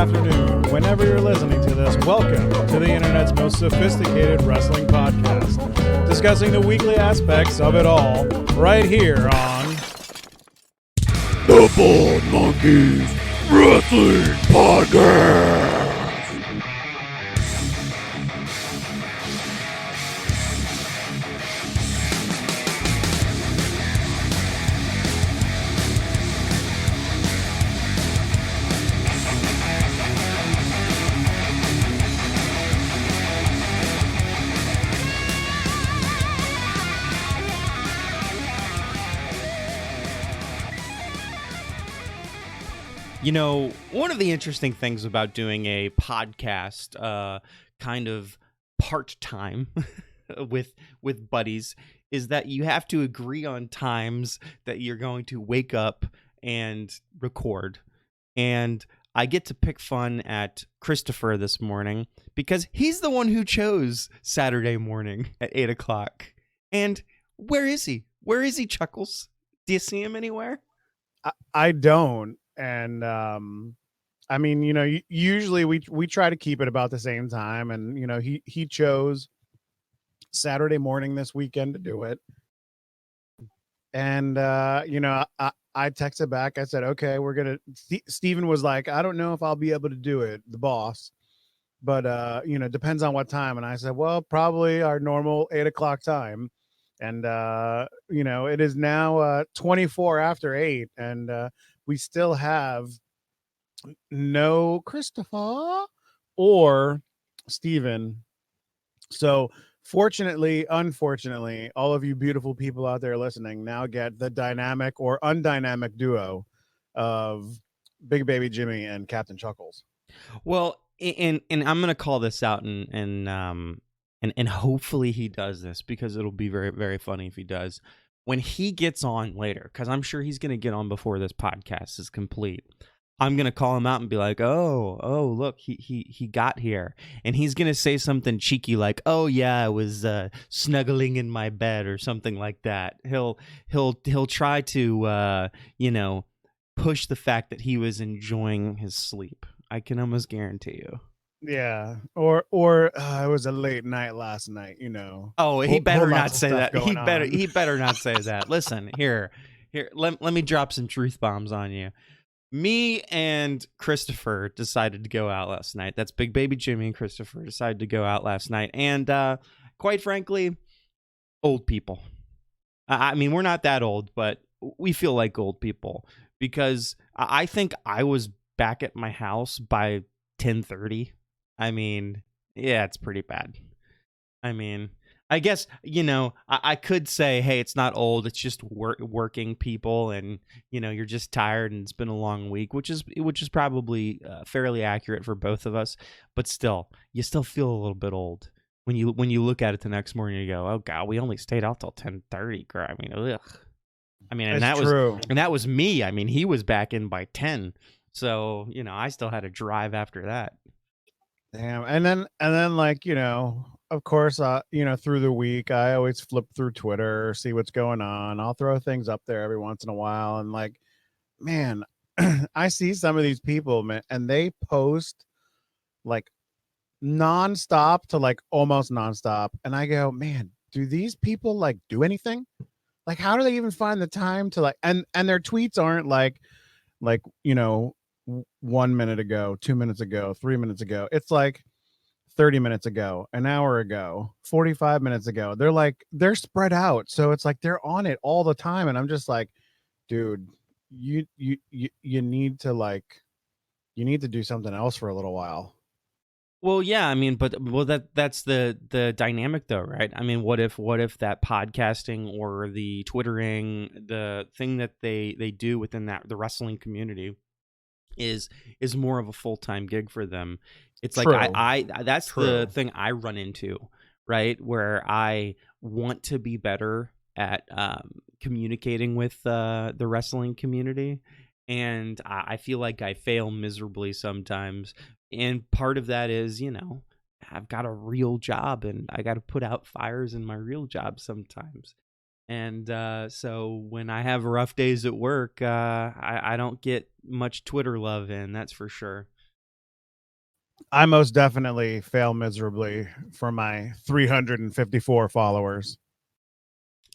afternoon, whenever you're listening to this, welcome to the internet's most sophisticated wrestling podcast, discussing the weekly aspects of it all, right here on The Bald Monkeys Wrestling Podcast. You know, one of the interesting things about doing a podcast kind of part-time with buddies is that you have to agree on times that you're going to wake up and record. And I get to pick fun at Christopher this morning because he's the one who chose Saturday morning at 8 o'clock. And where is he? Where is he, Chuckles? Do you see him anywhere? I don't. And I mean, you know, usually we try to keep it about the same time, and you know, he chose Saturday morning this weekend to do it. And you know, I texted back. I said, okay, we're gonna. Steven was like, I don't know if I'll be able to do it, the boss, but you know, depends on what time. And I said, well, probably our normal 8 o'clock time. And you know, it is now 24 after 8, and we still have no Christopher or Steven. So fortunately, unfortunately, all of you beautiful people out there listening now get the dynamic or undynamic duo of Big Baby Jimmy and Captain Chuckles. Well, and I'm gonna call this out, and hopefully he does this because it'll be very, very funny if he does. When he gets on later, because I'm sure he's gonna get on before this podcast is complete, I'm gonna call him out and be like, "Oh, look, he got here," and he's gonna say something cheeky like, "Oh yeah, I was snuggling in my bed" or something like that. He'll try to you know, push the fact that he was enjoying his sleep. I can almost guarantee you. Yeah, or it was a late night last night, you know. Oh, he better not lots of say stuff that. He going on. better not say that. Listen, here. Let me drop some truth bombs on you. Me and Christopher decided to go out last night. That's Big Baby Jimmy and Christopher decided to go out last night. And quite frankly, old people. I mean, we're not that old, but we feel like old people because I think I was back at my house by 10:30. I mean, yeah, it's pretty bad. I mean, I guess, you know, I could say, hey, it's not old. It's just working people, and you know, you're just tired, and it's been a long week, which is probably fairly accurate for both of us. But still, you still feel a little bit old when you look at it the next morning. You go, oh god, we only stayed out till 10:30. I mean, ugh. I mean, and It's true. that was me. I mean, he was back in by 10, so you know, I still had to drive after that. Damn. And then like, you know, of course, you know, through the week, I always flip through Twitter, see what's going on. I'll throw things up there every once in a while. And like, man, I see some of these people, man, and they post like nonstop to like almost nonstop. And I go, man, do these people like do anything? Like, how do they even find the time to like, and their tweets aren't like, you know, 1 minute ago, 2 minutes ago, 3 minutes ago. It's like 30 minutes ago, an hour ago, 45 minutes ago. They're spread out. So it's like they're on it all the time. And I'm just like, dude, you need to you need to do something else for a little while. Well, yeah, I mean, but that's the dynamic though, right? I mean, what if that podcasting or the Twittering, the thing that they do within the wrestling community is more of a full-time gig for them. It's True. like I that's True. the thing I run into, right? Where I want to be better at communicating with the wrestling community, and I feel like I fail miserably sometimes. And part of that is, you know, I've got a real job and I got to put out fires in my real job sometimes. And so when I have rough days at work, I don't get much Twitter love in, that's for sure. I most definitely fail miserably for my 354 followers.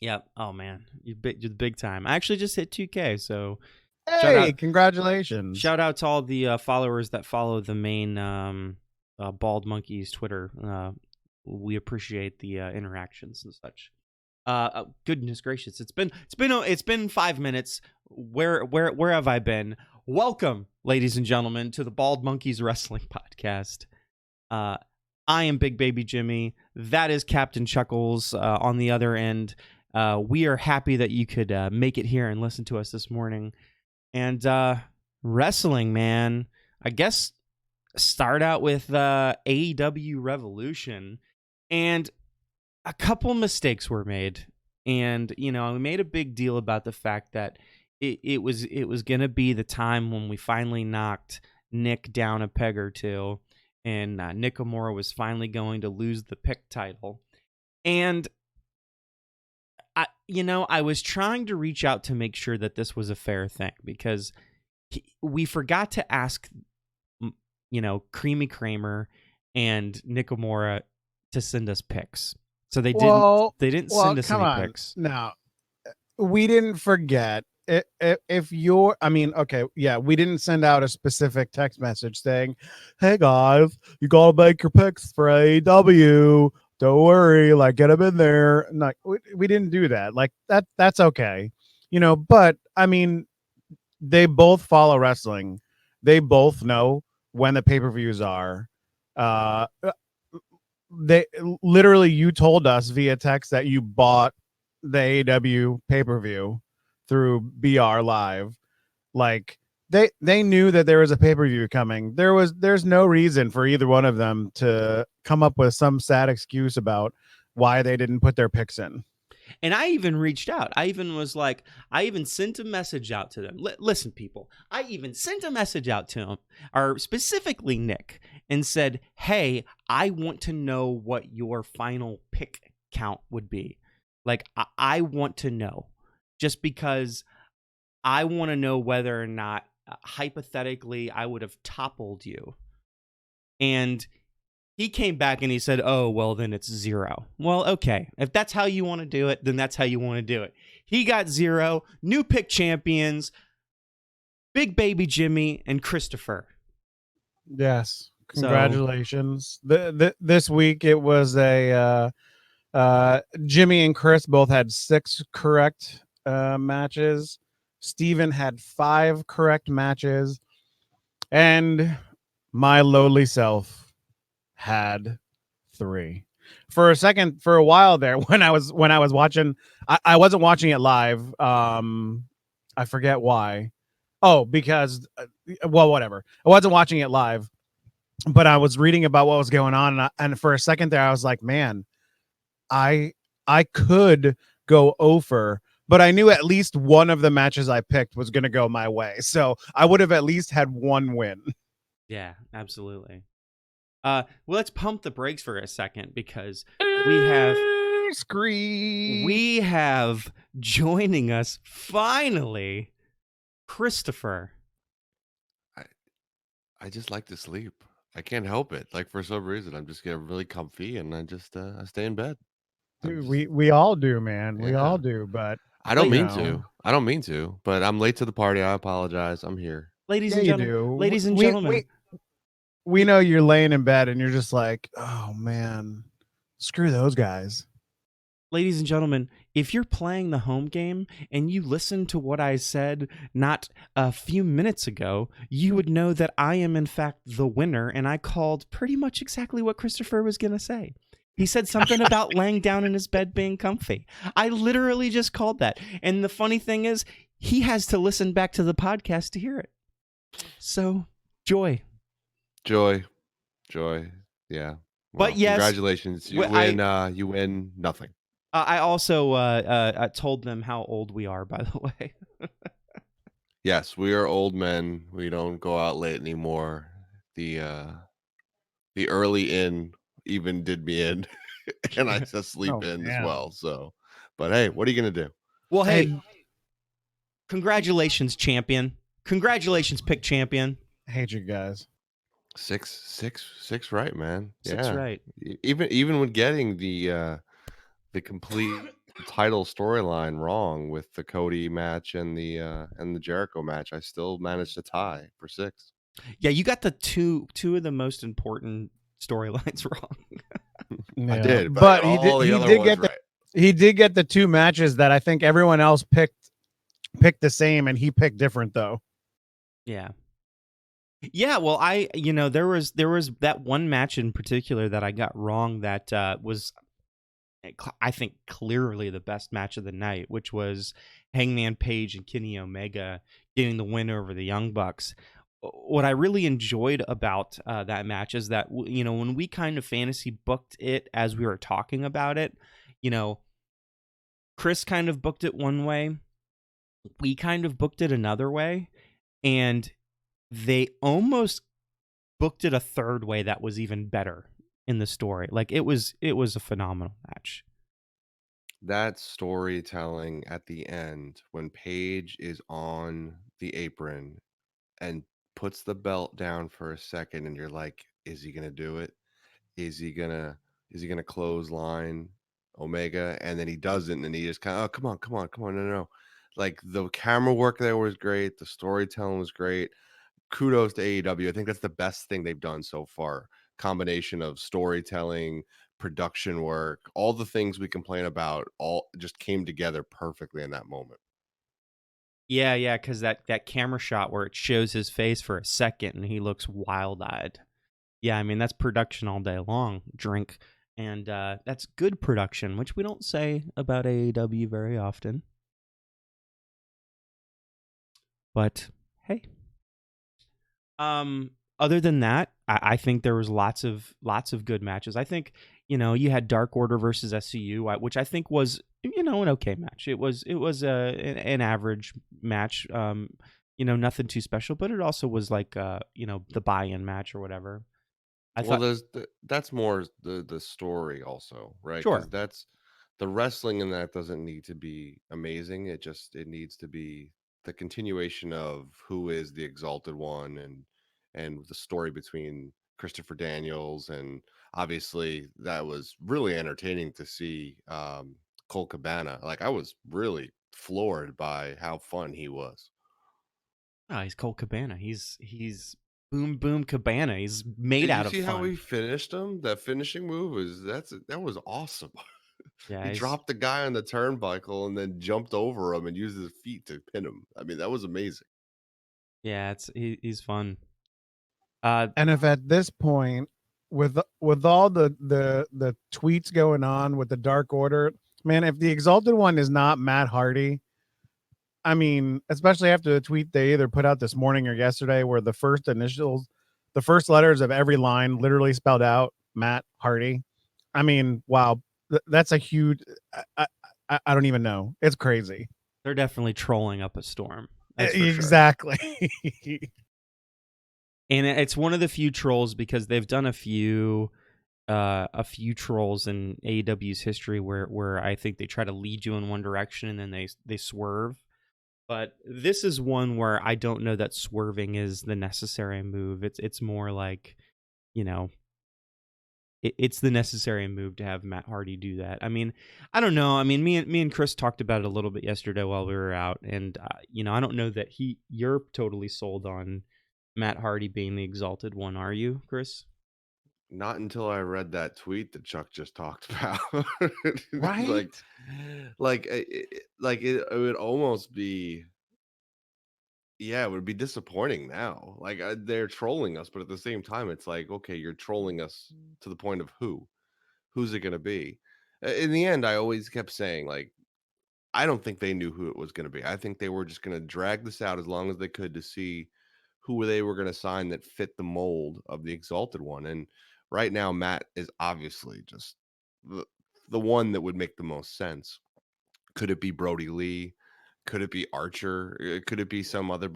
Yep. Oh man, you're the big time. I actually just hit 2K, so shout Hey, out congratulations. shout out to all the followers that follow the main Bald Monkeys Twitter. We appreciate the interactions and such. Goodness gracious, it's been 5 minutes. Where have I been? Welcome, ladies and gentlemen, to the Bald Monkeys Wrestling Podcast. I am Big Baby Jimmy. That is Captain Chuckles on the other end. We are happy that you could make it here and listen to us this morning. And wrestling, man. I guess start out with AEW Revolution. And a couple mistakes were made. And, we made a big deal about the fact that it was going to be the time when we finally knocked Nick down a peg or two. And Nakamura was finally going to lose the pick title. And I was trying to reach out to make sure that this was a fair thing because we forgot to ask, Creamy Kramer and Nakamura to send us picks. So they didn't send us any picks. No, we didn't forget. If you're, I mean, okay, yeah, we didn't send out a specific text message saying, "Hey guys, you gotta make your picks for AEW. Don't worry, like get them in there." Like we didn't do that. Like that's okay, But I mean, they both follow wrestling. They both know when the pay-per-views are. They literally, you told us via text that you bought the AEW pay-per-view through BR Live. Like they knew that there was a pay-per-view coming. There's no reason for either one of them to come up with some sad excuse about why they didn't put their picks in. And I even reached out. I even sent a message out to them. Listen, people, I even sent a message out to them, or specifically Nick, and said, "Hey, I want to know what your final pick count would be. Like, I want to know, just because I want to know whether or not, hypothetically, I would have toppled you." And he came back and he said, "Oh, well, then it's 0. Well, okay. If that's how you want to do it, then that's how you want to do it. He got 0. New pick champions, Big Baby Jimmy and Christopher. Yes. Congratulations. This week it was a Jimmy and Chris both had 6 correct matches. Steven had 5 correct matches. And my lowly self had 3. For a while there, when I was watching, I wasn't watching it live. I forget why. Oh, because well, whatever. I wasn't watching it live, but I was reading about what was going on, and for a second there, I was like, man, I could go over, but I knew at least one of the matches I picked was going to go my way, so I would have at least had one win. Yeah, absolutely. Well, let's pump the brakes for a second because we have joining us finally, Christopher. I just like to sleep. I can't help it. Like for some reason, I'm just getting really comfy and I just I stay in bed. Dude, we all do, man. We all Yeah. do, but I don't mean to. I don't mean to, but I'm late to the party. I apologize. I'm here. Ladies yeah, and you gentlemen, do. ladies and gentlemen, we know you're laying in bed and you're just like, oh man, screw those guys. ladies and gentlemen, if you're playing the home game and you listen to what I said not a few minutes ago, you would know that I am in fact the winner, and I called pretty much exactly what Christopher was going to say. He said something about laying down in his bed being comfy. I literally just called that. And the funny thing is, he has to listen back to the podcast to hear it. So, joy. Yeah. Well, but yes, congratulations. You win. You win nothing. I also told them how old we are, by the way. Yes, we are old men. We don't go out late anymore. The early in even did me in, and I just sleep in as well. So, but hey, what are you gonna do? Well, hey, congratulations, champion. Congratulations, pick champion. I hate you guys. Six, right, man. Six Yeah. right. Even when getting the complete title storyline wrong with the Cody match and the Jericho match, I still managed to tie for 6. Yeah, you got the two of the most important storylines wrong. I Yeah, did, but I got but all the he other did ones get the right. he did get the 2 matches that I think everyone else picked the same, and he picked different though. Yeah. Yeah, well, there was that one match in particular that I got wrong that was I think clearly the best match of the night, which was Hangman Page and Kenny Omega getting the win over the Young Bucks. What I really enjoyed about that match is that when we kind of fantasy booked it as we were talking about it, you know, Chris kind of booked it one way, we kind of booked it another way, and they almost booked it a third way that was even better in the story. Like it was a phenomenal match. That storytelling at the end when Paige is on the apron and puts the belt down for a second and you're like, is he gonna do it? Is he gonna clothesline Omega? And then he doesn't, and he just kind of, oh, come on, no. Like the camera work there was great, the storytelling was great. Kudos to AEW. I think that's the best thing they've done so far. Combination of storytelling, production work, all the things we complain about, all just came together perfectly in that moment. Yeah, because that camera shot where it shows his face for a second and he looks wild-eyed. Yeah, I mean, that's production all day long, drink. And that's good production, which we don't say about AEW very often. But, hey. Other than that, I think there was lots of good matches. I think, you had Dark Order versus SCU, which I think was, an okay match. It was an average match. Nothing too special, but it also was like the buy-in match or whatever. I Well, thought that's more the story also, right? Because sure. that's the wrestling in that doesn't need to be amazing. It needs to be the continuation of who is the Exalted One and the story between Christopher Daniels, and obviously that was really entertaining to see Cole Cabana. Like I was really floored by how fun he was. Oh, he's Cole Cabana. He's boom boom Cabana. He's made Did you out of see how fun. he finished him? That finishing move that was awesome. He Yeah, dropped the guy on the turnbuckle and then jumped over him and used his feet to pin him. I mean, that was amazing. he's fun. And if at this point, with all the tweets going on with the Dark Order, man, if the Exalted One is not Matt Hardy, I mean, especially after the tweet they either put out this morning or yesterday, where the first initials, the first letters of every line literally spelled out Matt Hardy. I mean, wow, that's a huge. I don't even know. It's crazy. They're definitely trolling up a storm. That's for sure. Exactly. And it's one of the few trolls because they've done a few trolls in AEW's history where I think they try to lead you in one direction and then they swerve. But this is one where I don't know that swerving is the necessary move. It's more like, it's the necessary move to have Matt Hardy do that. I mean, I don't know. I mean, me and Chris talked about it a little bit yesterday while we were out, and I don't know that you're totally sold on Matt Hardy being the Exalted One, are you, Chris? Not until I read that tweet that Chuck just talked about. Right? It would almost be, yeah, it would be disappointing now. Like they're trolling us, but at the same time, it's like, okay, you're trolling us to the point of who's it going to be? In the end, I always kept saying like, I don't think they knew who it was going to be. I think they were just going to drag this out as long as they could to see who they were going to sign that fit the mold of the Exalted One. And right now, Matt is obviously just the the one that would make the most sense. Could it be Brody Lee? Could it be Archer? Could it be some other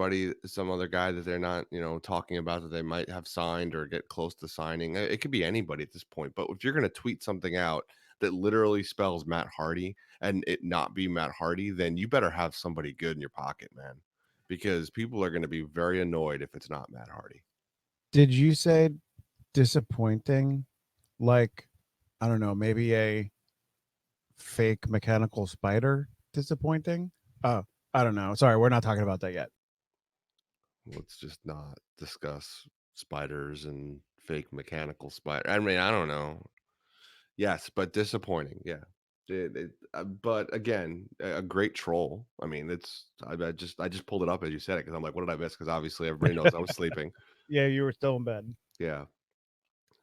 some other guy that they're not, talking about that they might have signed or get close to signing? It could be anybody at this point. But if you're going to tweet something out that literally spells Matt Hardy and it not be Matt Hardy, then you better have somebody good in your pocket, man, because people are going to be very annoyed if it's not Matt Hardy. Did you say disappointing? Like, I don't know, maybe a fake mechanical spider disappointing? Oh, I don't know. Sorry, we're not talking about that yet. Let's just not discuss spiders and fake mechanical spider. I mean, I don't know. Yes, but disappointing. Yeah. But again, a great troll. I mean, I just pulled it up as you said it because I'm like, what did I miss? Because obviously everybody knows I was sleeping. Yeah, you were still in bed. Yeah.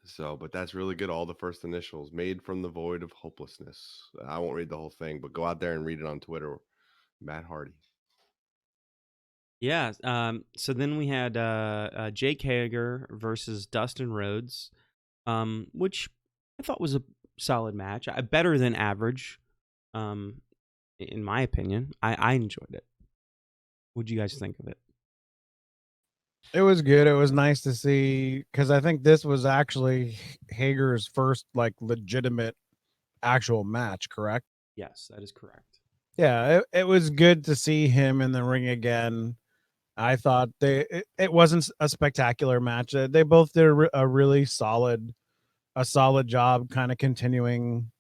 So, but that's really good. All the first initials made from the void of hopelessness. I won't read the whole thing, but go out there and read it on Twitter. Matt Hardy. Yeah. So then we had Jake Hager versus Dustin Rhodes, which I thought was a solid match, better than average, in my opinion. I enjoyed it. What'd you guys think of it? It was good. It was nice to see because I think this was actually Hager's first like legitimate actual match, correct? Yes, that is correct. Yeah, it was good to see him in the ring again. I thought it wasn't a spectacular match. They both did a really solid job kind of continuing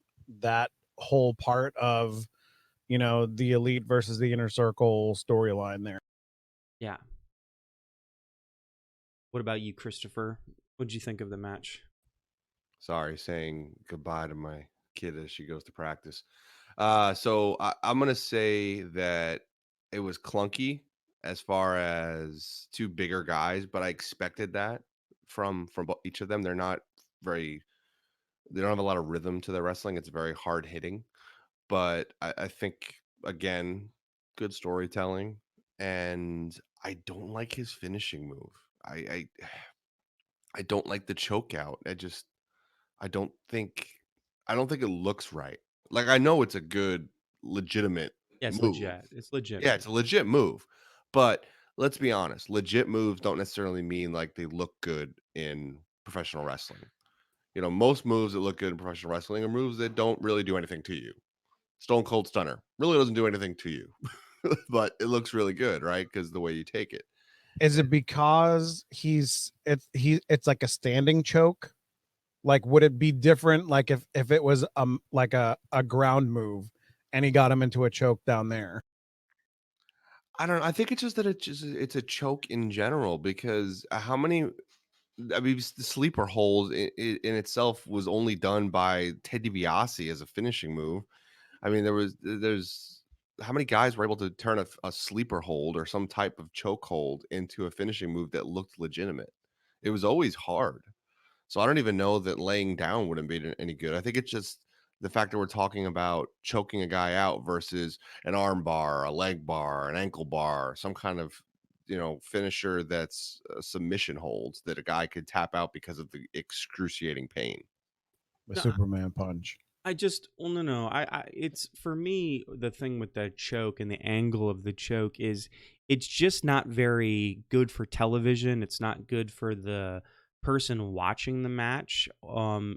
that whole part of, the elite versus the inner circle storyline there. Yeah. What about you, Christopher? What'd you think of the match? Sorry, saying goodbye to my kid as she goes to practice. So I'm gonna say that it was clunky as far as two bigger guys, but I expected that from each of them. They don't have a lot of rhythm to their wrestling. It's very hard hitting, but I think again, good storytelling, and I don't like his finishing move. I I don't like the choke out. I don't think I don't think it looks right. Like I know it's a good legitimate Yeah, it's move. legit. It's legit. Yeah, it's a legit move. But let's be honest, legit moves don't necessarily mean like they look good in professional wrestling. You know, most moves that look good in professional wrestling are moves that don't really do anything to you. Stone Cold Stunner really doesn't do anything to you, but it looks really good, right? Because the way you take it. Is it because it's like a standing choke? Like, would it be different? Like if it was like a ground move, and he got him into a choke down there? I don't know. I think it's just that it's a choke in general because how many I mean, the sleeper hold in itself was only done by Ted DiBiase as a finishing move. I mean, there's how many guys were able to turn a sleeper hold or some type of choke hold into a finishing move that looked legitimate? It was always hard. So I don't even know that laying down wouldn't be any good. I think it's just the fact that we're talking about choking a guy out versus an arm bar, a leg bar, an ankle bar, some kind of finisher that's submission holds that a guy could tap out because of the excruciating pain. The No, Superman punch. I just well no, it's for me the thing with the choke and the angle of the choke is it's just not very good for television. It's not good for the person watching the match.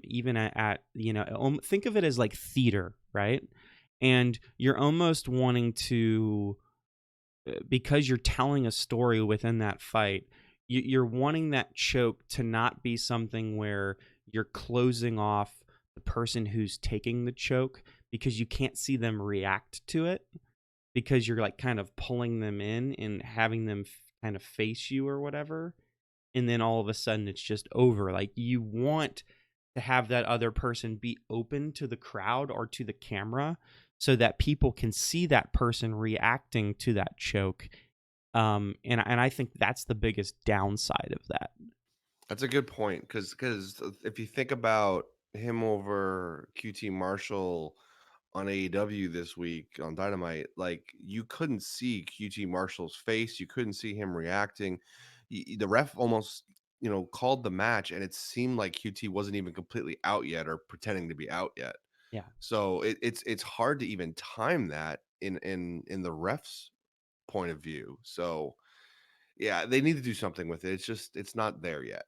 Even at think of it as like theater, right? And you're almost wanting to because you're telling a story within that fight, you're wanting that choke to not be something where you're closing off the person who's taking the choke because you can't see them react to it because you're like kind of pulling them in and having them kind of face you or whatever. And then all of a sudden it's just over. Like you want to have that other person be open to the crowd or to the camera so that people can see that person reacting to that choke. And I think that's the biggest downside of that. That's a good point because if you think about him over QT Marshall on AEW this week on Dynamite, like you couldn't see QT Marshall's face, you couldn't see him reacting. The ref almost called the match, and it seemed like QT wasn't even completely out yet or pretending to be out yet. Yeah. So it's hard to even time that in the ref's point of view. So yeah, they need to do something with it. It's not there yet.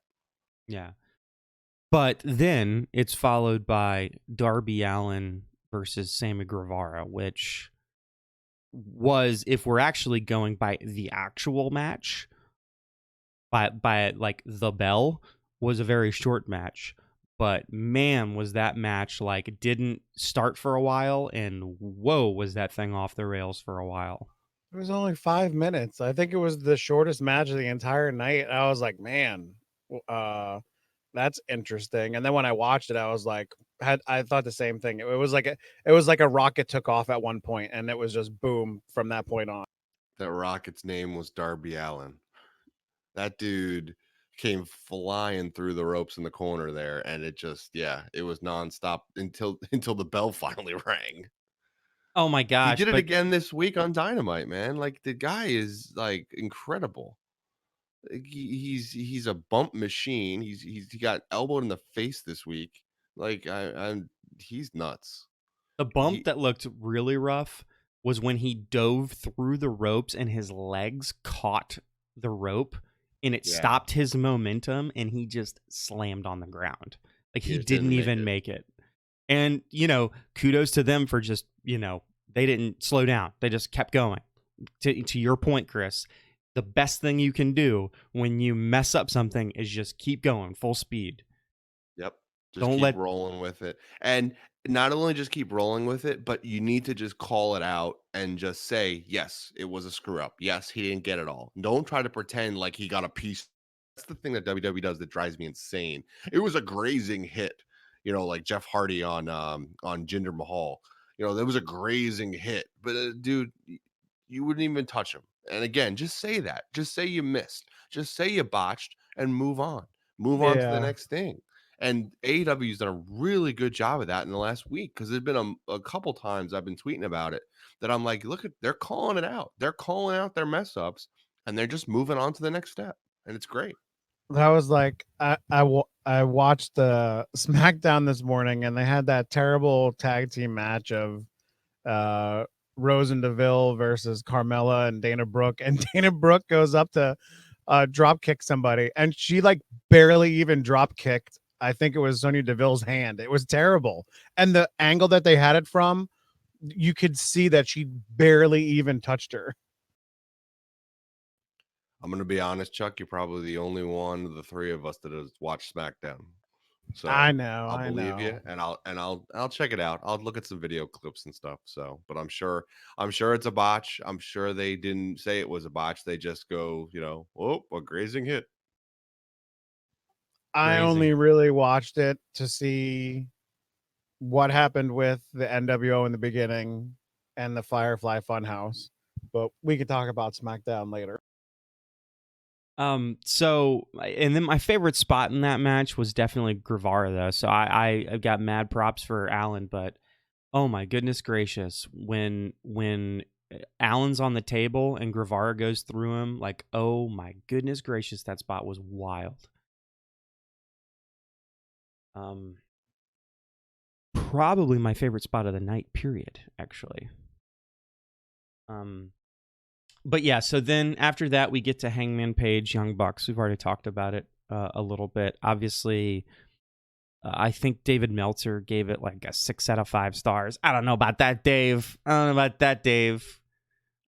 Yeah. But then it's followed by Darby Allin versus Sammy Guevara, which was, if we're actually going by the actual match, by like the bell was a very short match. But man, was that match like it didn't start for a while, and whoa, was that thing off the rails for a while. It was only 5 minutes. I think it was the shortest match of the entire night. I was like, man, that's interesting. And then when I watched it, I was like, I thought the same thing. It was like a rocket took off at one point, and it was just boom from that point on. That Rocket's name was Darby Allin. That dude came flying through the ropes in the corner there, and it just, yeah, it was nonstop until the bell finally rang. Oh my He gosh! did it But again this week on Dynamite, man. Like the guy is like incredible. Like, he's a bump machine. He got elbowed in the face this week. Like I'm he's nuts. the bump He that looked really rough was when he dove through the ropes and his legs caught the rope and it Yeah. stopped his momentum and he just slammed on the ground. Like He he just didn't didn't make even it. make it. And, kudos to them for just, they didn't slow down. They just kept going. To your point, Chris, the best thing you can do when you mess up something is just keep going full speed. Yep. Just Don't keep let rolling with it. And not only just keep rolling with it, but you need to just call it out and just say, yes, it was a screw up. Yes, he didn't get it all. Don't try to pretend like he got a piece. That's the thing that WWE does that drives me insane. It was a grazing hit, like Jeff Hardy on Jinder Mahal. There was a grazing hit, but dude, you wouldn't even touch him. And again, just say that. Just say you missed. Just say you botched and move on. Move on to the Yeah. next thing. And AEW's done a really good job of that in the last week because there's been a couple times I've been tweeting about it that I'm like, look, they're calling it out. They're calling out their mess ups and they're just moving on to the next step. And it's great. That was like I watched the SmackDown this morning, and they had that terrible tag team match of uh Rose and Deville versus Carmella and Dana Brooke, and Dana Brooke goes up to drop kick somebody, and she like barely even drop kicked. I think it was Sonya Deville's hand. It was terrible, and the angle that they had it from, you could see that she barely even touched her. I'm going to be honest, Chuck, you're probably the only one of the three of us that has watched SmackDown. I So know, I'll I believe know. you, and I'll check it out. I'll look at some video clips and stuff. So, but I'm sure it's a botch. I'm sure they didn't say it was a botch. They just go, oh, a grazing hit. I Crazy. only really watched it to see what happened with the NWO in the beginning and the Firefly Funhouse, but we could talk about SmackDown later. And then my favorite spot in that match was definitely Guevara though. So I've got mad props for Allen, but oh my goodness gracious, when Allen's on the table and Guevara goes through him, like, oh my goodness gracious, that spot was wild. Probably my favorite spot of the night, period, actually. But yeah, so then after that, we get to Hangman Page, Young Bucks. We've already talked about it a little bit. Obviously, I think David Meltzer gave it like a 6 out of 5 stars. I don't know about that, Dave. I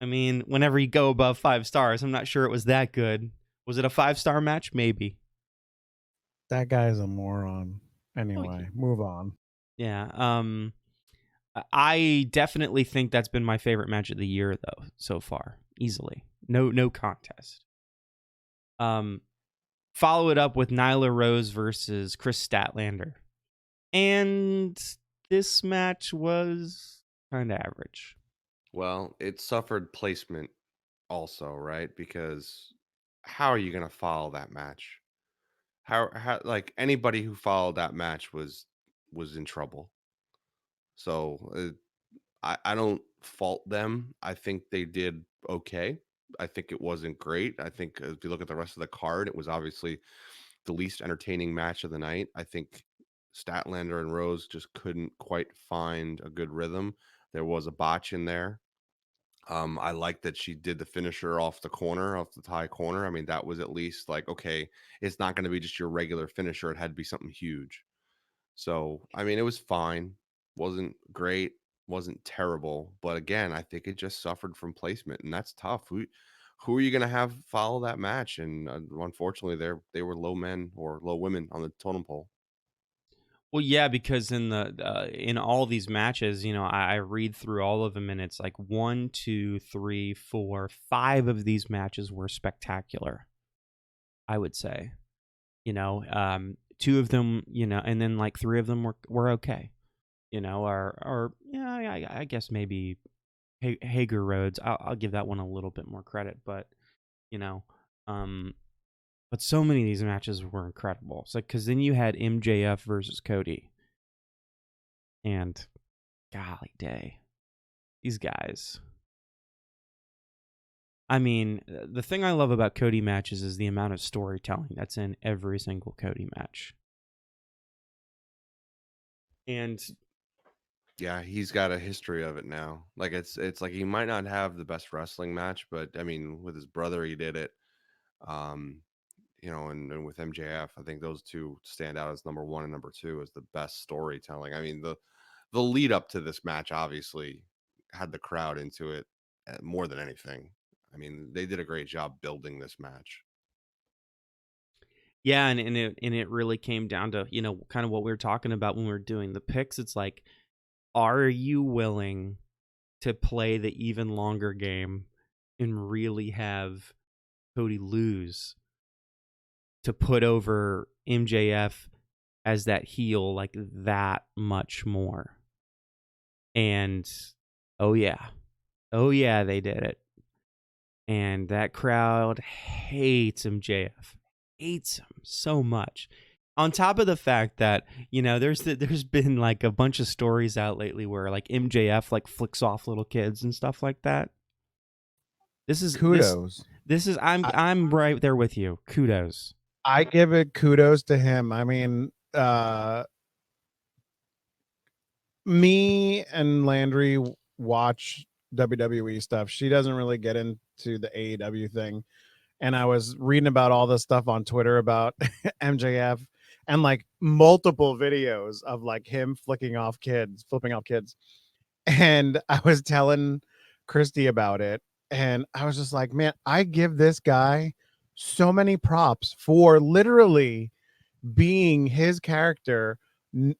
mean, whenever you go above 5 stars, I'm not sure it was that good. Was it a 5-star match? Maybe. That guy's a moron. Anyway, move on. Yeah. I definitely think that's been my favorite match of the year, though, so far. Easily. No contest. Follow it up with Nyla Rose versus Chris Statlander. And this match was kind of average. Well, it suffered placement also, right? Because how are you going to follow that match? How like anybody who followed that match was in trouble. So I don't fault them. I think they did okay. I think it wasn't great. I think if you look at the rest of the card, it was obviously the least entertaining match of the night. I think Statlander and Rose just couldn't quite find a good rhythm. There was a botch in there. I like that she did the finisher off the tie corner. I mean, that was at least like, okay, it's not going to be just your regular finisher. It had to be something huge. So, I mean, it was fine. Wasn't great. Wasn't terrible. But again, I think it just suffered from placement, and that's tough. who are you going to have follow that match? And unfortunately, they were low men or low women on the totem pole. Well, yeah, because in all these matches, I read through all of them, and it's like 1, 2, 3, 4, 5 of these matches were spectacular. I would say, 2 of them, and then like 3 of them were okay, or yeah, I guess maybe Hager Rhodes. I'll give that one a little bit more credit, but you know, um, but so many of these matches were incredible. So because then you had MJF versus Cody, and golly day, these guys. I mean, the thing I love about Cody matches is the amount of storytelling that's in every single Cody match. And Yeah, he's got a history of it now. Like it's like he might not have the best wrestling match, but I mean, with his brother, he did it. Um, and with MJF, I think those two stand out as number one and number two as the best storytelling. I mean, the lead up to this match obviously had the crowd into it more than anything. I mean, they did a great job building this match. yeah, and it really came down to, kind of what we were talking about when we were doing the picks. It's like, are you willing to play the even longer game and really have Cody lose to put over MJF as that heel like that much more? And oh yeah. Oh yeah, they did it. And that crowd hates MJF. Hates him so much. On top of the fact that, there's been like a bunch of stories out lately where like MJF like flicks off little kids and stuff like that. This is Kudos. I'm right there with you. Kudos. I give it kudos to him. I mean, me and Landry watch WWE stuff. She doesn't really get into the AEW thing. And I was reading about all this stuff on Twitter about MJF and like multiple videos of like him flipping off kids. And I was telling Christy about it. And I was just like, man, I give this guy so many props for literally being his character n-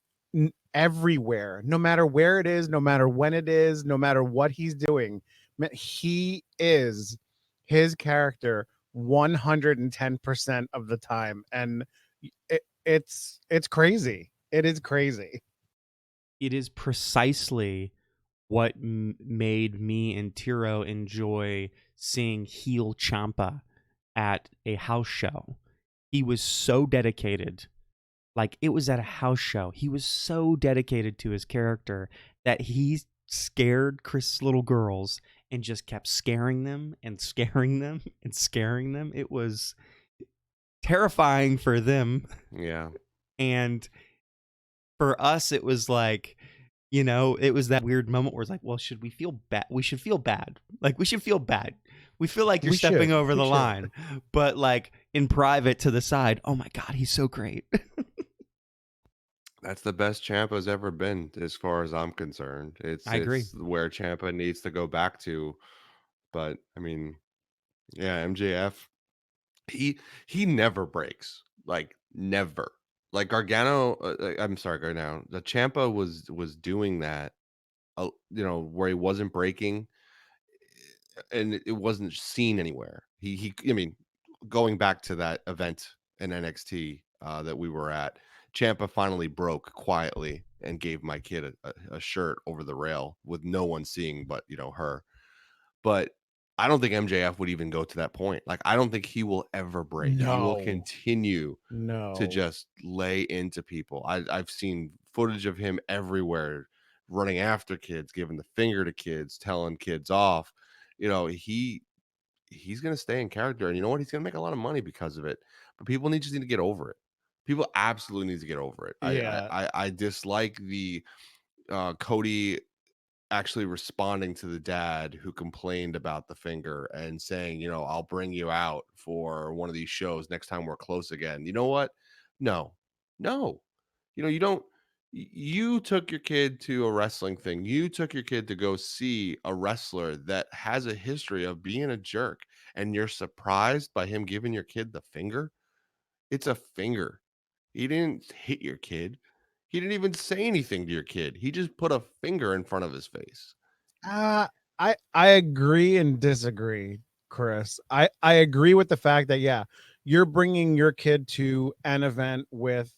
everywhere, no matter where it is, no matter when it is, no matter what he's doing. Man, he is his character 110% of the time. And it's crazy. It is crazy. It is precisely what made me and Tiro enjoy seeing heel Champa at a house show. He was so dedicated. Like, it was at a house show. He was so dedicated to his character that he scared Chris' little girls and just kept scaring them and scaring them and scaring them. It was terrifying for them. Yeah. And for us, it was like, it was that weird moment where it's like, well, should we feel bad? We should feel bad. Like, we should feel bad. We feel like you're stepping over the line. But like in private to the side, oh my God, he's so great. That's the best Ciampa's ever been, as far as I'm concerned. I agree. It's where Ciampa needs to go back to. But I mean, yeah, MJF, he never breaks. Like never. Like Gargano, I'm sorry, Gargano. The Ciampa was doing that, where he wasn't breaking, and it wasn't seen anywhere. I mean, going back to that event in NXT that we were at, Ciampa finally broke quietly and gave my kid a shirt over the rail with no one seeing but her. But I don't think MJF would even go to that point. Like, I don't think he will ever break. He will continue to just lay into people. I've seen footage of him everywhere, running after kids, giving the finger to kids, telling kids off. He's going to stay in character, and you know what? He's going to make a lot of money because of it. But people just need to get over it. People absolutely need to get over it. Yeah. I dislike the Cody actually responding to the dad who complained about the finger and saying, I'll bring you out for one of these shows next time we're close again. You know what? No. You don't. You took your kid to a wrestling thing. You took your kid to go see a wrestler that has a history of being a jerk. and you're surprised by him giving your kid the finger, it's a finger. He didn't hit your kid. He didn't even say anything to your kid. He just put a finger in front of his face. Uh, I agree and disagree, Chris. I agree with the fact that yeah, you're bringing your kid to an event with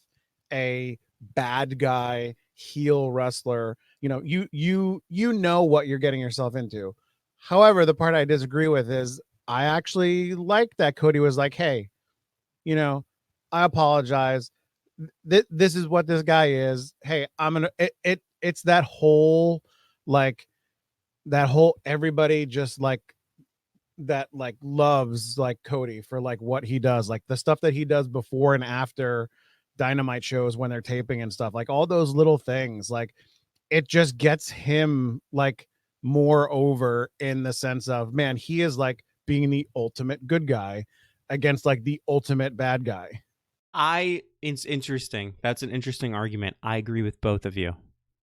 a bad guy heel wrestler. You know, you know what you're getting yourself into. However, the part I disagree with is I actually like that Cody was like, "Hey, you know, I apologize. This is what this guy is. Hey, I'm gonna it's that whole like that whole everybody just like that like loves like Cody for like what he does, like the stuff that he does before and after Dynamite shows when they're taping and stuff, like all those little things, like it just gets him like more over in the sense of man, he is like being the ultimate good guy against like the ultimate bad guy. It's interesting. That's an interesting argument. I agree with both of you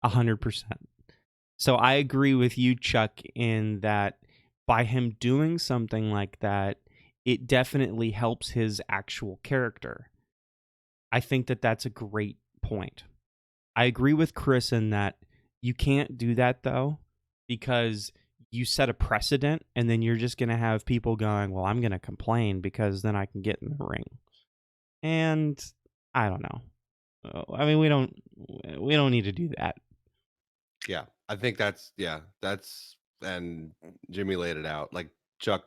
100%. So I agree with you, Chuck, in that by him doing something like that, it definitely helps his actual character. I think that that's a great point. I agree with Chris in that you can't do that, though, because you set a precedent and then you're just going to have people going, well, I'm going to complain because then I can get in the ring. And I don't know. I mean, we don't need to do that. Yeah, I think that's and Jimmy laid it out. Like Chuck,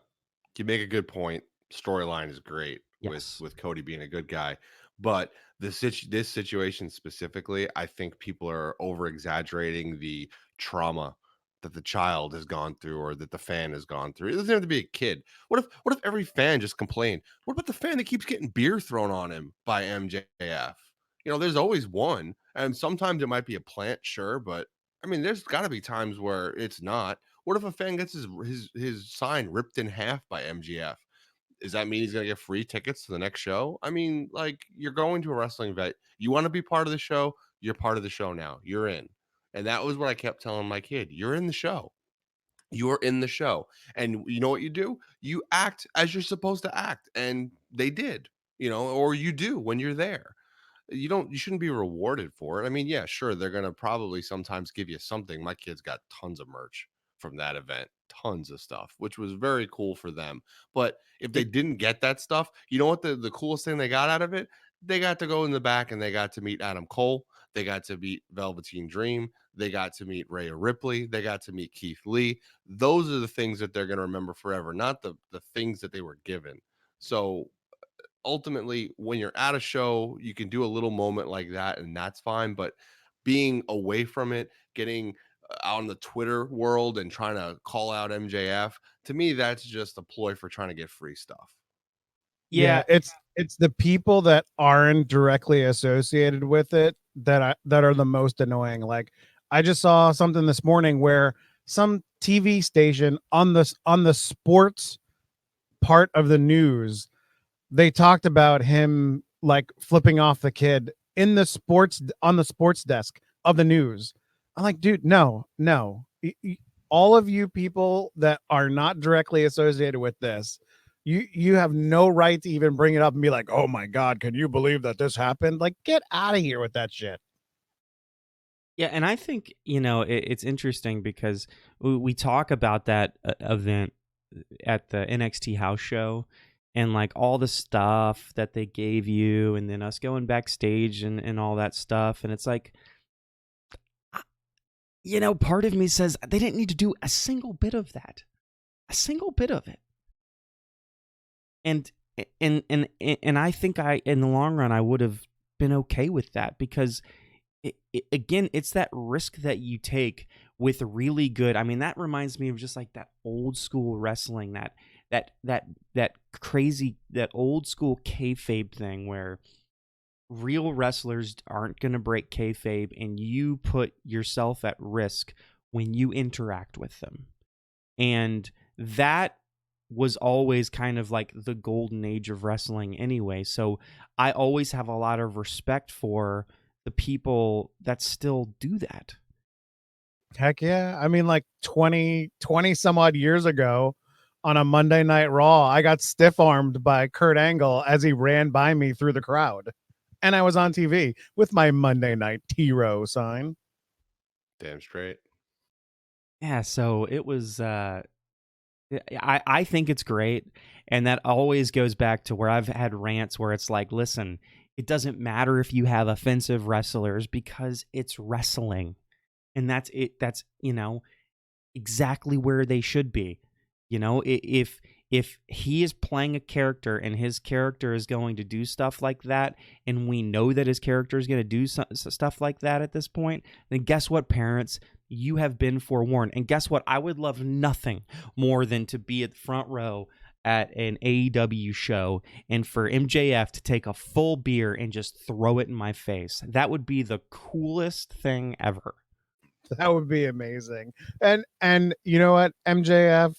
you make a good point. Storyline is great Yes. with Cody being a good guy, but this situation specifically, I think people are over exaggerating the trauma that the child has gone through or that the fan has gone through. It doesn't have to be a kid. What if every fan just complained? What about the fan that keeps getting beer thrown on him by MJF? There's always one, and sometimes it might be a plant, sure, but I mean, there's got to be times where it's not. What if a fan gets his sign ripped in half by MGF? Does that mean he's going to get free tickets to the next show? I mean, like, you're going to a wrestling event. You want to be part of the show? You're part of the show now. You're in. And that was what I kept telling my kid. You're in the show. You're in the show. And you know what you do? You act as you're supposed to act. And they did, or you do when you're there. You shouldn't be rewarded for it. I mean, yeah, sure, they're gonna probably sometimes give you something. My kids got tons of merch from that event, tons of stuff, which was very cool for them. But if they didn't get that stuff, you know what the coolest thing they got out of it? They got to go in the back and they got to meet Adam Cole. They got to meet Velveteen Dream. They got to meet Rhea Ripley. They got to meet Keith Lee. Those are the things that they're gonna remember forever, not the things that they were given. So ultimately, when you're at a show, you can do a little moment like that, and that's fine. But being away from it, getting out in the Twitter world and trying to call out MJF, to me, that's just a ploy for trying to get free stuff. Yeah, it's the people that aren't directly associated with it that are the most annoying. Like I just saw something this morning where some TV station on the sports part of the news, they talked about him like flipping off the kid in the sports on the sports desk of the news. I'm like, dude, no. All of you people that are not directly associated with this, you have no right to even bring it up and be like, oh my god, can you believe that this happened? Like, get out of here with that shit. Yeah, and I think, it's interesting because we talk about that event at the NXT house show and like all the stuff that they gave you and then us going backstage and all that stuff. And it's like, part of me says they didn't need to do a single bit of that, a single bit of it. And I think in the long run, I would have been okay with that because again, it's that risk that you take with really good. I mean, that reminds me of just like that old school wrestling, that crazy, that old school kayfabe thing where real wrestlers aren't going to break kayfabe and you put yourself at risk when you interact with them. And that was always kind of like the golden age of wrestling anyway. So I always have a lot of respect for the people that still do that. Heck yeah. I mean, like 20 some odd years ago, on a Monday Night Raw. I got stiff armed by Kurt Angle as he ran by me through the crowd. And I was on TV with my Monday Night T-Row sign. Damn straight. Yeah, so it was I think it's great, and that always goes back to where I've had rants where it's like, listen, it doesn't matter if you have offensive wrestlers because it's wrestling. And that's it. That's, exactly where they should be. If he is playing a character and his character is going to do stuff like that, and we know that his character is going to do stuff like that at this point, then guess what, parents? You have been forewarned. And guess what? I would love nothing more than to be at the front row at an AEW show and for MJF to take a full beer and just throw it in my face. That would be the coolest thing ever. That would be amazing. And you know what, MJF,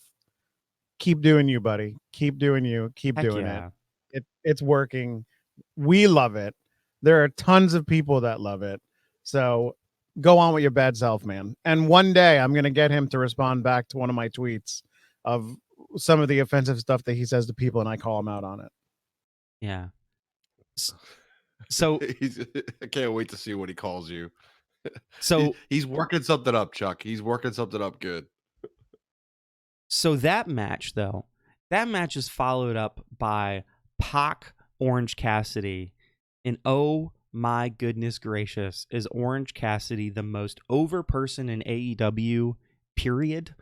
keep doing you, buddy. Keep doing you. Keep Heck doing yeah. It's working. We love it. There are tons of people that love it. So go on with your bad self, man. And one day I'm going to get him to respond back to one of my tweets of some of the offensive stuff that he says to people, and I call him out on it. Yeah. So I can't wait to see what he calls you. So he's working something up, Chuck. He's working something up good. So that match is followed up by Pac Orange Cassidy. And oh my goodness gracious, is Orange Cassidy the most over person in AEW, period?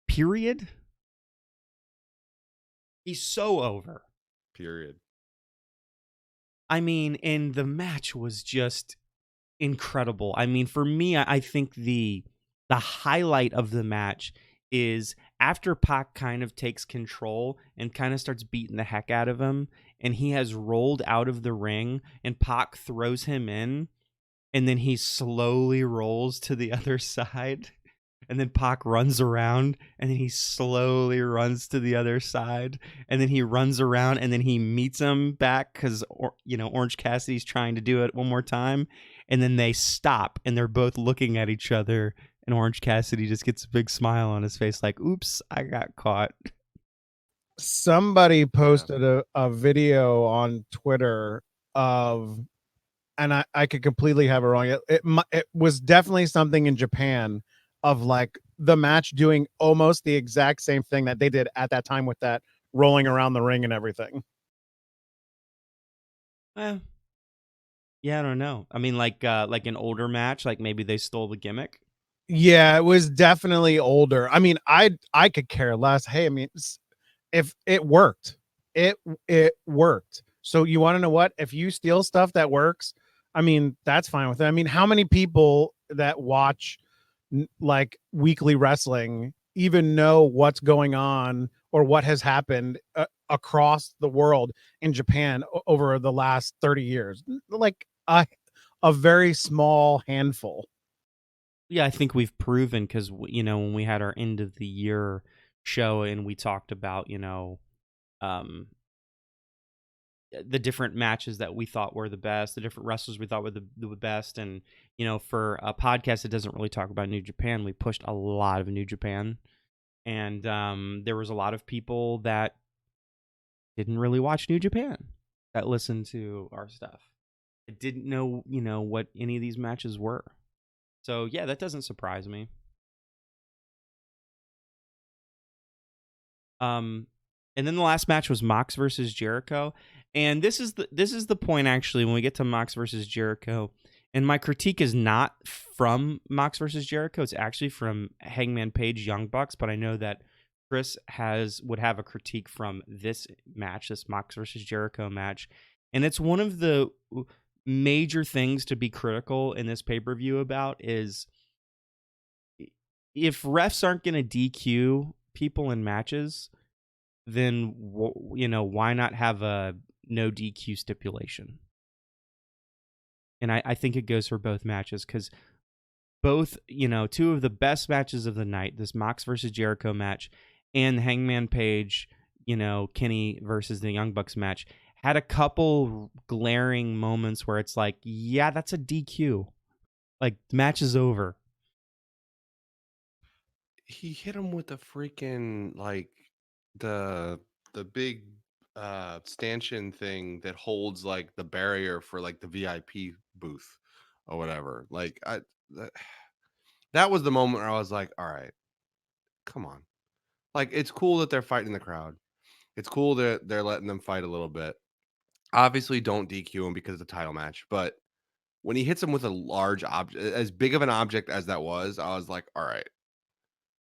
Period? He's so over. Period. I mean, and the match was just incredible. I mean, for me, I think the highlight of the match is after Pac kind of takes control and kind of starts beating the heck out of him, and he has rolled out of the ring, and Pac throws him in, and then he slowly rolls to the other side, and then Pac runs around, and then he slowly runs to the other side, and then he runs around, and then he meets him back because Orange Cassidy's trying to do it one more time, and then they stop, and they're both looking at each other, and Orange Cassidy just gets a big smile on his face like, oops, I got caught. Somebody posted a video on Twitter of, and I could completely have it wrong. It was definitely something in Japan of like the match doing almost the exact same thing that they did at that time with that rolling around the ring and everything. Yeah, I don't know. I mean, like an older match, like maybe they stole the gimmick. Yeah, it was definitely older. I mean, I could care less. Hey, I mean, if it worked, it worked. So you want to know what? If you steal stuff that works, I mean, that's fine with it. I mean, how many people that watch like weekly wrestling even know what's going on or what has happened across the world in Japan over the last 30 years? Like a very small handful. Yeah, I think we've proven because, when we had our end of the year show and we talked about, the different matches that we thought were the best, the different wrestlers we thought were the best. And, for a podcast that doesn't really talk about New Japan, we pushed a lot of New Japan. And there was a lot of people that didn't really watch New Japan that listened to our stuff. I didn't know, what any of these matches were. So, yeah, that doesn't surprise me. And then the last match was Mox versus Jericho. And this is the point, actually, when we get to Mox versus Jericho. And my critique is not from Mox versus Jericho. It's actually from Hangman Page, Young Bucks. But I know that Chris would have a critique from this match, this Mox versus Jericho match. And it's one of the major things to be critical in this pay-per-view about is if refs aren't going to DQ people in matches, then why not have a no DQ stipulation? And I think it goes for both matches because both, two of the best matches of the night, this Mox versus Jericho match and the Hangman Page, Kenny versus the Young Bucks match, had a couple glaring moments where it's like, yeah, that's a DQ. Like, the match is over. He hit him with a freaking, like, the the big stanchion thing that holds like the barrier for like the VIP booth or whatever. Like that, that was the moment where I was like, all right, come on. Like it's cool that they're fighting the crowd. It's cool that they're letting them fight a little bit. Obviously, don't DQ him because of the title match, but when he hits him with a large object, as big of an object as that was, I was like, all right,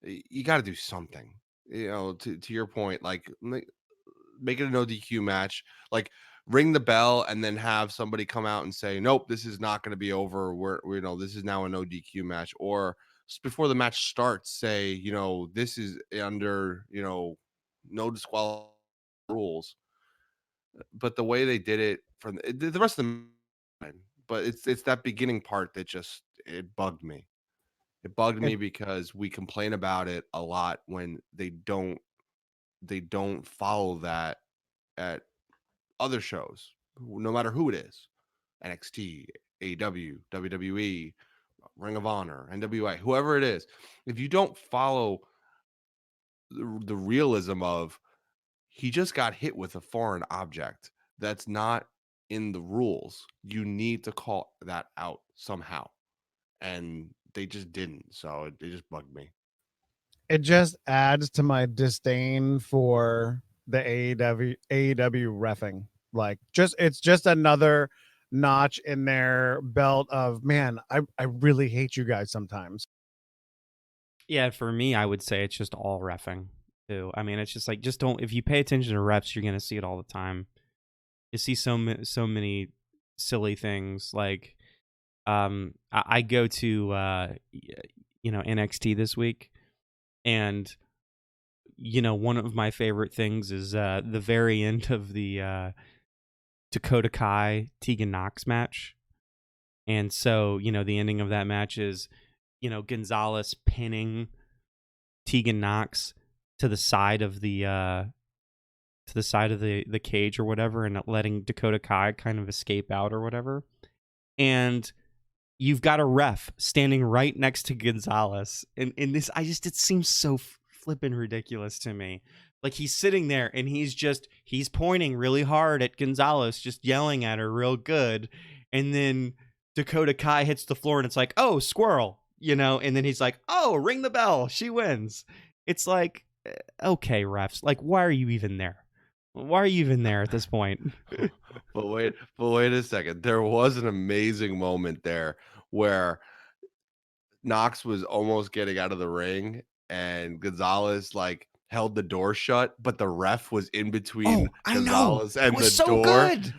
you got to do something. You know, to your point, like make it a no DQ match. Like ring the bell and then have somebody come out and say, nope, this is not going to be over. We're you know, this is now a no DQ match. Or before the match starts, say, you know, this is under, you know, no disqualification rules. But the way they did it from the rest of the, but it's that beginning part that just it bugged me. It bugged me It, because we complain about it a lot when they don't follow that at other shows, no matter who it is. NXT, AEW, WWE, Ring of Honor, NWA, whoever it is. If you don't follow the realism of he just got hit with a foreign object that's not in the rules, you need to call that out somehow. And they just didn't. So it just bugged me. it just adds to my disdain for the AEW reffing. Like it's just another notch in their belt of, man, I really hate you guys sometimes. Yeah, for me, I would say it's just all reffing too. I mean, it's just like, just don't. If you pay attention to refs, you're gonna see it all the time. You see so many silly things. Like, I go to NXT this week, and one of my favorite things is the very end of the Dakota Kai Tegan Knox match. And so, the ending of that match is, Gonzalez pinning Tegan Knox to the side of the cage or whatever, and letting Dakota Kai kind of escape out or whatever. And you've got a ref standing right next to Gonzalez. And this, it seems so flippin' ridiculous to me. Like, he's sitting there and he's pointing really hard at Gonzalez, just yelling at her real good. And then Dakota Kai hits the floor and it's like, oh, squirrel, and then he's like, oh, ring the bell. She wins. It's like, okay, refs, like, why are you even there? Why are you even there at this point? but wait a second. There was an amazing moment there where Knox was almost getting out of the ring and Gonzalez like held the door shut, but the ref was in between Gonzalez and the so door. Good.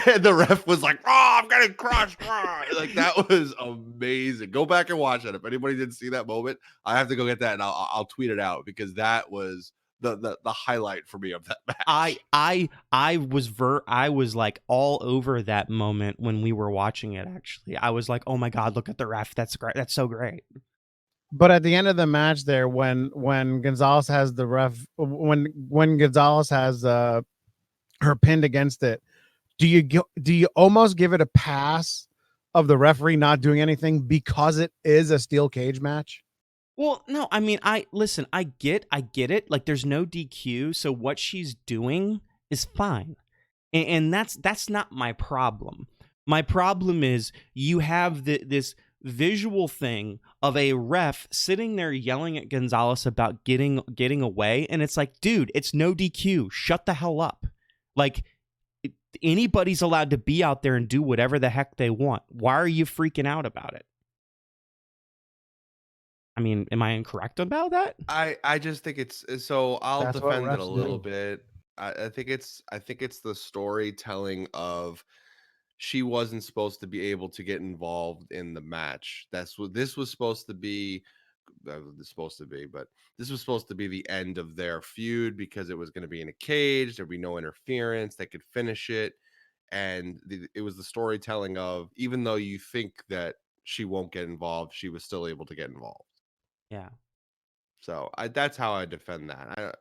And the ref was like, "Oh, I'm getting crushed!" Like that was amazing. Go back and watch that. If anybody didn't see that moment, I have to go get that and I'll tweet it out because that was the highlight for me of that match. I was like all over that moment when we were watching it. Actually, I was like, oh my god, look at the ref. That's great. That's so great. But at the end of the match, there, when Gonzalez has the ref, when Gonzalez has her pinned against it, do you almost give it a pass of the referee not doing anything because it is a steel cage match? Well, no, I mean, I get it. Like, there's no DQ, so what she's doing is fine, and that's not my problem. My problem is you have this visual thing of a ref sitting there yelling at Gonzalez about getting away, and it's like, dude, it's no DQ. Shut the hell up. Like, anybody's allowed to be out there and do whatever the heck they want. Why are you freaking out about it? I mean, am I incorrect about that? I just think it's so. I'll That's what defend it a refs little do. bit. I think it's the storytelling of she wasn't supposed to be able to get involved in the match. That's what this was supposed to be. But this was supposed to be the end of their feud because it was going to be in a cage. There'd be no interference. They could finish it, and it was the storytelling of even though you think that she won't get involved, she was still able to get involved. Yeah. So that's how I defend that.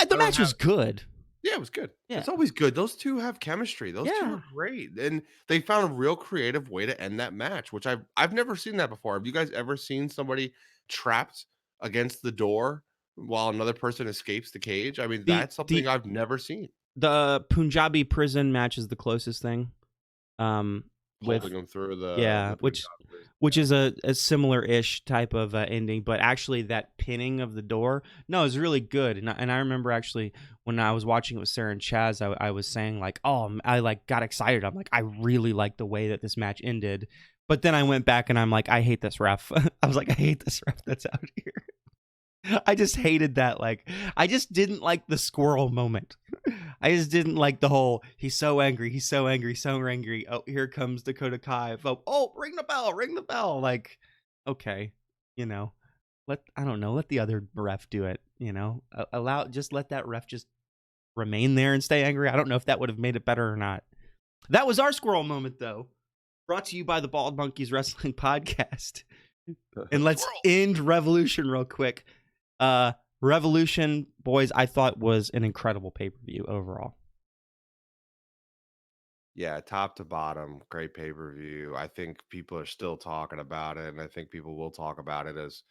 The match was good. Yeah, it was good. Yeah. It's always good. Those two have chemistry. Those two Yeah. are great, and they found a real creative way to end that match, which I've never seen that before. Have you guys ever seen somebody trapped against the door while another person escapes the cage. I mean, The that's something I've never seen. the Punjabi prison match is the closest thing. With Holding them through yeah, the which is a similar-ish type of ending, but actually that pinning of the door, no, is really good. And I remember actually when I was watching it with Sarah and Chaz, I was saying like, oh, I like got excited. I'm like, I really like the way that this match ended. But then I went back and I'm like, I hate this ref. I was like, I hate this ref that's out here. I just hated that. Like, I just didn't like the squirrel moment. I just didn't like the whole, he's so angry, he's so angry, so angry. Oh, here comes Dakota Kai. Oh, ring the bell, ring the bell. Like, okay, you know, I don't know, let the other ref do it, you know, just let that ref just remain there and stay angry. I don't know if that would have made it better or not. That was our squirrel moment, though. Brought to you by the Bald Monkeys Wrestling Podcast. And let's end Revolution real quick. Revolution, boys, I thought was an incredible pay-per-view overall. Yeah, top to bottom, great pay-per-view. I think people are still talking about it, and I think people will talk about it as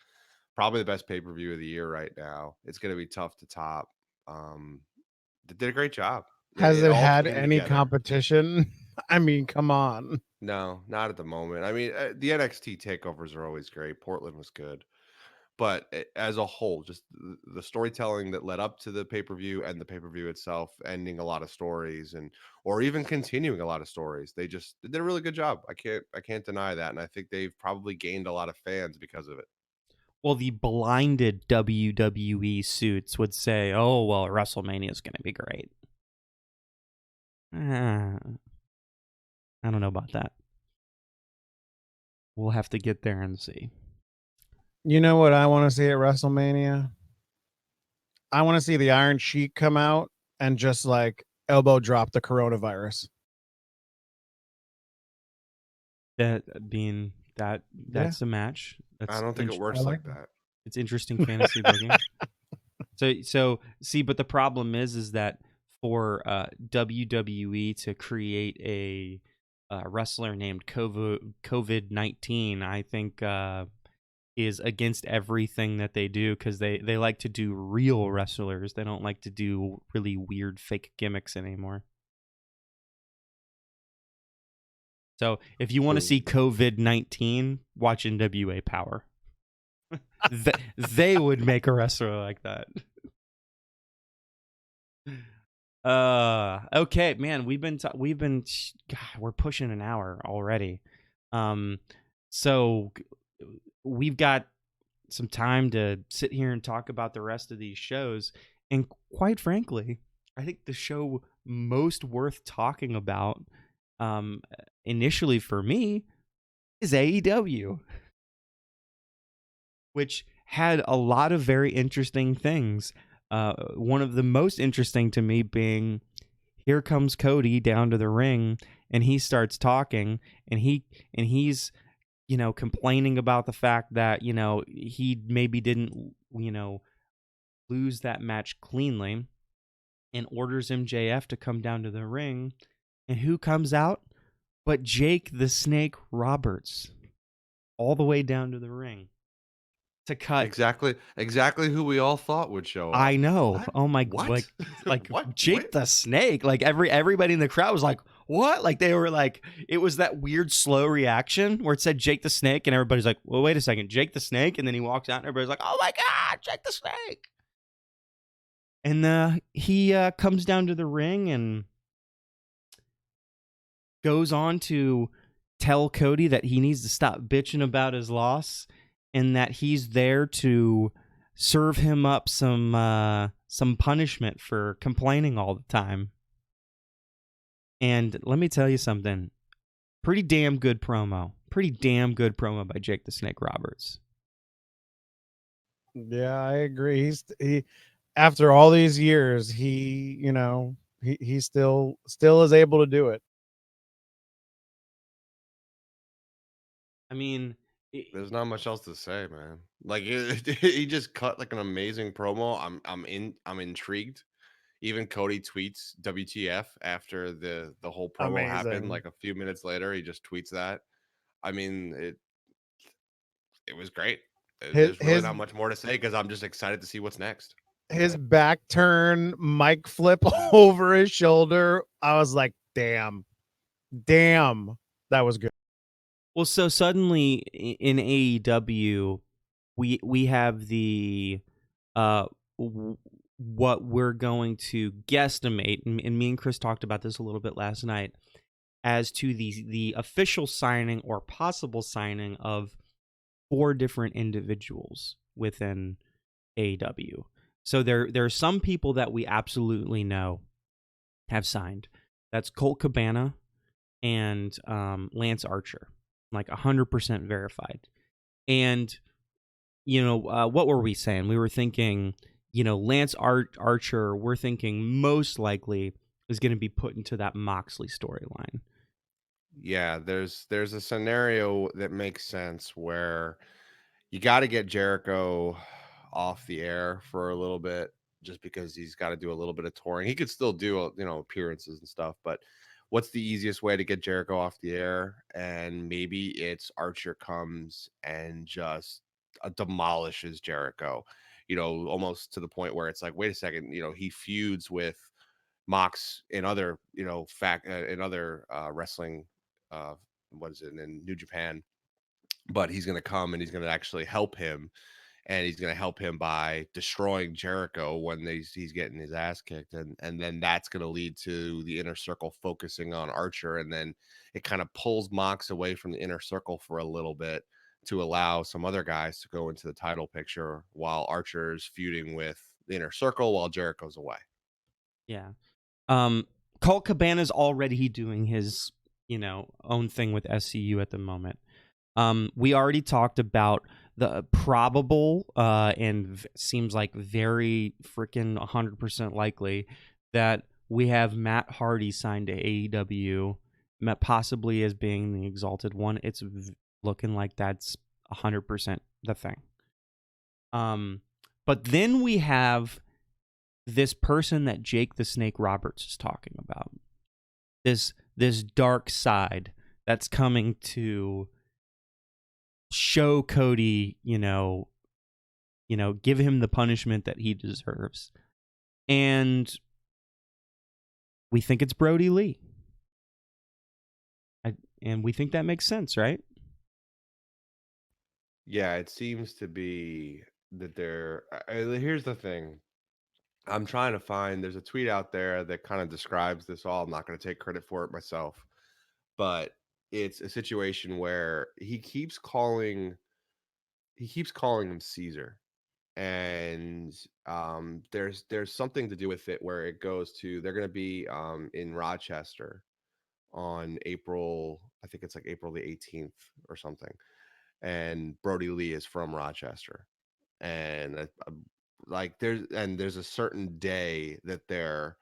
probably the best pay-per-view of the year right now. It's going to be tough to top. They did a great job. Has it all had came any together. competition? I mean, come on. No, not at the moment. I mean, the NXT takeovers are always great. Portland was good. But as a whole, just the storytelling that led up to the pay-per-view and the pay-per-view itself, ending a lot of stories or even continuing a lot of stories, they did a really good job. I can't deny that, and I think they've probably gained a lot of fans because of it. Well, the blinded WWE suits would say, "Oh, well, WrestleMania is going to be great." I don't know about that. We'll have to get there and see. You know what I want to see at WrestleMania? I want to see the Iron Sheik come out and just like elbow drop the coronavirus. That's a match. I don't think it works like that. It's interesting fantasy booking. So see, but the problem is that for WWE to create a wrestler named COVID-19, I think is against everything that they do, because they like to do real wrestlers. They don't like to do really weird fake gimmicks anymore. So if you want to see COVID-19, watch NWA Power. They would make a wrestler like that. Okay, man, we're pushing an hour already. So we've got some time to sit here and talk about the rest of these shows, and quite frankly, I think the show most worth talking about initially for me is AEW, which had a lot of very interesting things. One of the most interesting to me being, here comes Cody down to the ring, and he starts talking, and he's complaining about the fact that he maybe didn't lose that match cleanly, and orders MJF to come down to the ring, and who comes out but Jake the Snake Roberts, all the way down to the ring to cut exactly who we all thought would show up. I know. What? Oh my! What? Like What? Jake the Snake. Like everybody in the crowd was like, "What?" Like they were like, it was that weird slow reaction where it said Jake the Snake, and everybody's like, "Well, wait a second, Jake the Snake," and then he walks out, and everybody's like, "Oh my God, Jake the Snake!" And he comes down to the ring and goes on to tell Cody that he needs to stop bitching about his loss, and that he's there to serve him up some punishment for complaining all the time. And let me tell you something. Pretty damn good promo by Jake the Snake Roberts. Yeah, I agree. He after all these years, he still is able to do it. I mean, there's not much else to say, man. Like he just cut like an amazing promo. I'm intrigued. Even Cody tweets WTF after the whole promo happened. Like a few minutes later, he just tweets that. I mean, it was great. there's really his not much more to say because I'm just excited to see what's next. his back turn, mic flip over his shoulder. I was like, damn, that was good. Well, so suddenly in AEW, we have the what we're going to guesstimate, and me and Chris talked about this a little bit last night, as to the official signing or possible signing of 4 different individuals within AEW. So there are some people that we absolutely know have signed. That's Colt Cabana and Lance Archer, like 100% verified. And what were we saying? We were thinking, Lance Archer. We're thinking most likely is going to be put into that Moxley storyline. Yeah, there's a scenario that makes sense where you got to get Jericho off the air for a little bit just because he's got to do a little bit of touring. He could still do, appearances and stuff, but what's the easiest way to get Jericho off the air? And maybe it's Archer comes and just demolishes Jericho, almost to the point where it's like, wait a second, he feuds with Mox in other, in other wrestling, what is it, in New Japan, but he's going to come and he's going to actually help him, and he's going to help him by destroying Jericho when he's getting his ass kicked, and then that's going to lead to the Inner Circle focusing on Archer, and then it kind of pulls Mox away from the Inner Circle for a little bit to allow some other guys to go into the title picture while Archer's feuding with the Inner Circle while Jericho's away. Yeah. Colt Cabana's already doing his, own thing with SCU at the moment. We already talked about the probable and seems like very freaking 100% likely that we have Matt Hardy signed to AEW, possibly as being the Exalted One. It's looking like that's 100% the thing. But then we have this person that Jake the Snake Roberts is talking about. This dark side that's coming to show Cody, give him the punishment that he deserves. And we think it's Brody Lee. And we think that makes sense, right? Yeah, it seems to be that here's the thing. I'm trying to find, there's a tweet out there that kind of describes this all. I'm not going to take credit for it myself, but it's a situation where he keeps calling him Caesar. And there's something to do with it where it goes to, they're going to be in Rochester on April, I think it's like April the 18th or something. And Brody Lee is from Rochester. And like there's a certain day that that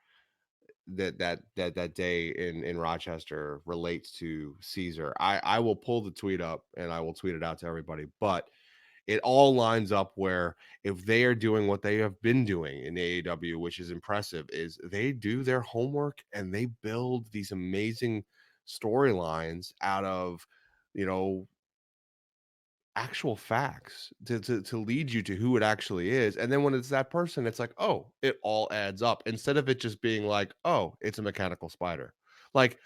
day in Rochester relates to Caesar. I will pull the tweet up and I will tweet it out to everybody, but it all lines up where if they are doing what they have been doing in AEW, which is impressive, is they do their homework and they build these amazing storylines out of, actual facts to lead you to who it actually is. And then when it's that person, it's like, oh, it all adds up instead of it just being like, oh, it's a mechanical spider. Like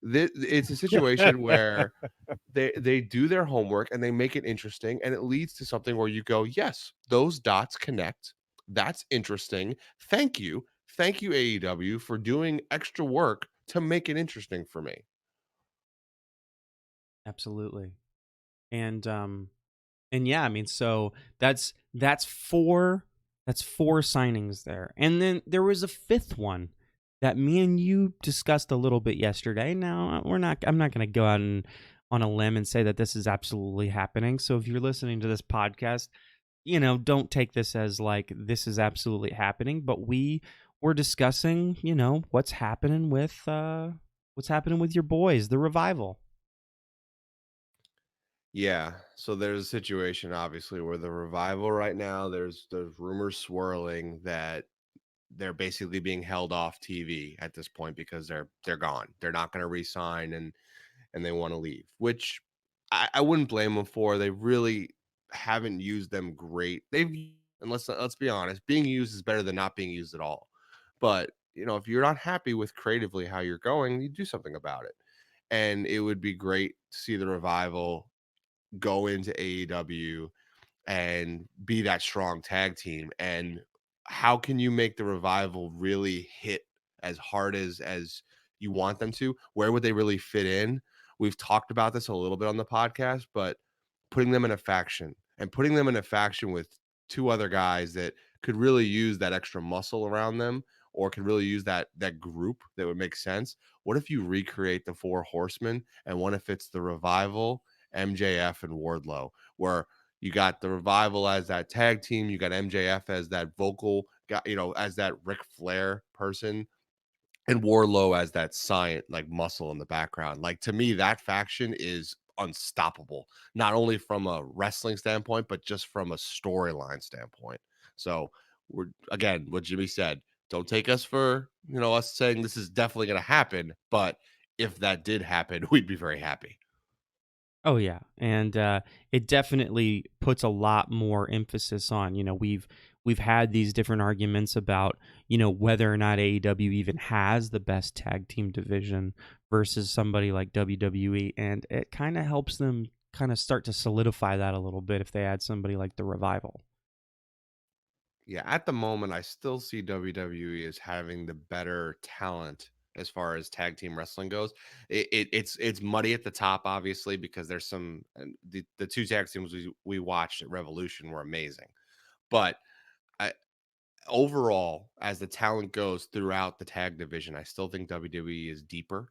it's a situation where they do their homework and they make it interesting, and it leads to something where you go, yes, those dots connect. That's interesting. Thank you AEW for doing extra work to make it interesting for me. Absolutely. And yeah, I mean, so that's 4 signings there. And then there was a 5th one that me and you discussed a little bit yesterday. Now, I'm not going to go out on a limb and say that this is absolutely happening. So if you're listening to this podcast, don't take this as like this is absolutely happening, but we were discussing, what's happening with your boys, the Revival. Yeah, so there's a situation obviously where the Revival right now, there's rumors swirling that they're basically being held off TV at this point because they're gone. They're not going to re-sign and they want to leave, which I wouldn't blame them for. They really, haven't used them great. And let's be honest, being used is better than not being used at all. But if you're not happy with creatively how you're going, you do something about it. And it would be great to see the Revival go into AEW and be that strong tag team. And how can you make the Revival really hit as hard as you want them to? Where would they really fit in? We've talked about this a little bit on the podcast, but putting them in a faction with two other guys that could really use that extra muscle around them, or could really use that group, that would make sense. What if you recreate the Four Horsemen, and what if it's the Revival, MJF, and Wardlow, where you got the Revival as that tag team, you got MJF as that vocal guy, as that Ric Flair person, and Wardlow as that science, like, muscle in the background. Like, to me, that faction is unstoppable, not only from a wrestling standpoint, but just from a storyline standpoint. So we're, again, what Jimmy said, don't take us for, us saying this is definitely going to happen, but if that did happen, we'd be very happy. Oh yeah, and it definitely puts a lot more emphasis on. We've had these different arguments about whether or not AEW even has the best tag team division versus somebody like WWE, and it kind of helps them kind of start to solidify that a little bit if they add somebody like the Revival. Yeah, at the moment, I still see WWE as having the better talent as far as tag team wrestling goes. It's muddy at the top, obviously, because there's some, and the two tag teams we watched at Revolution were amazing. But I, overall, as the talent goes throughout the tag division, I still think WWE is deeper.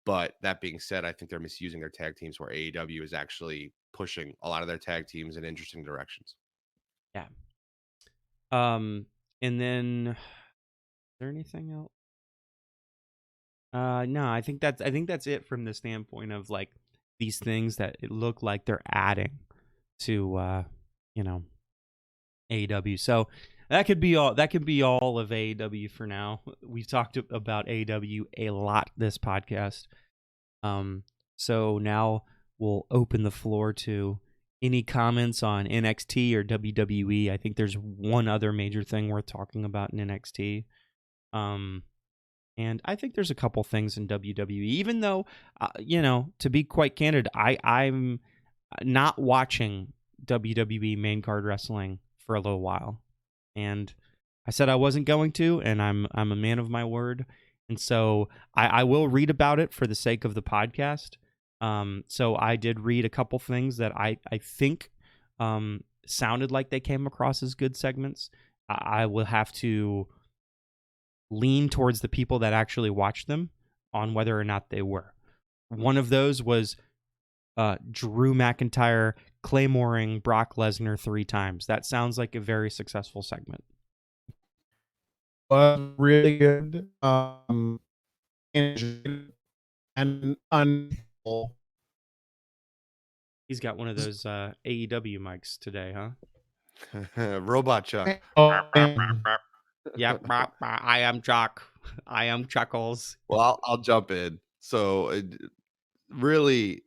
But that being said, I think they're misusing their tag teams, where AEW is actually pushing a lot of their tag teams in interesting directions. Yeah. And then, is there anything else? No, I think that's it from the standpoint of like these things that it look like they're adding to AEW. So that could be all. That could be all of AEW for now. We've talked about AEW a lot this podcast. So now we'll open the floor to any comments on NXT or WWE. I think there's one other major thing worth talking about in NXT. And I think there's a couple things in WWE, even though, to be quite candid, I'm not watching WWE main card wrestling for a little while. And I said I wasn't going to, and I'm a man of my word. And so I will read about it for the sake of the podcast. So I did read a couple things that I think sounded like they came across as good segments. I will have to lean towards the people that actually watched them on whether or not they were. One of those was Drew McIntyre claymoring Brock Lesnar 3 times. That sounds like a very successful segment. Was really good. And He's got one of those AEW mics today, huh? Robot Chuck. Yep, I am Chuck. I am Chuckles. Well, I'll jump in. So, really,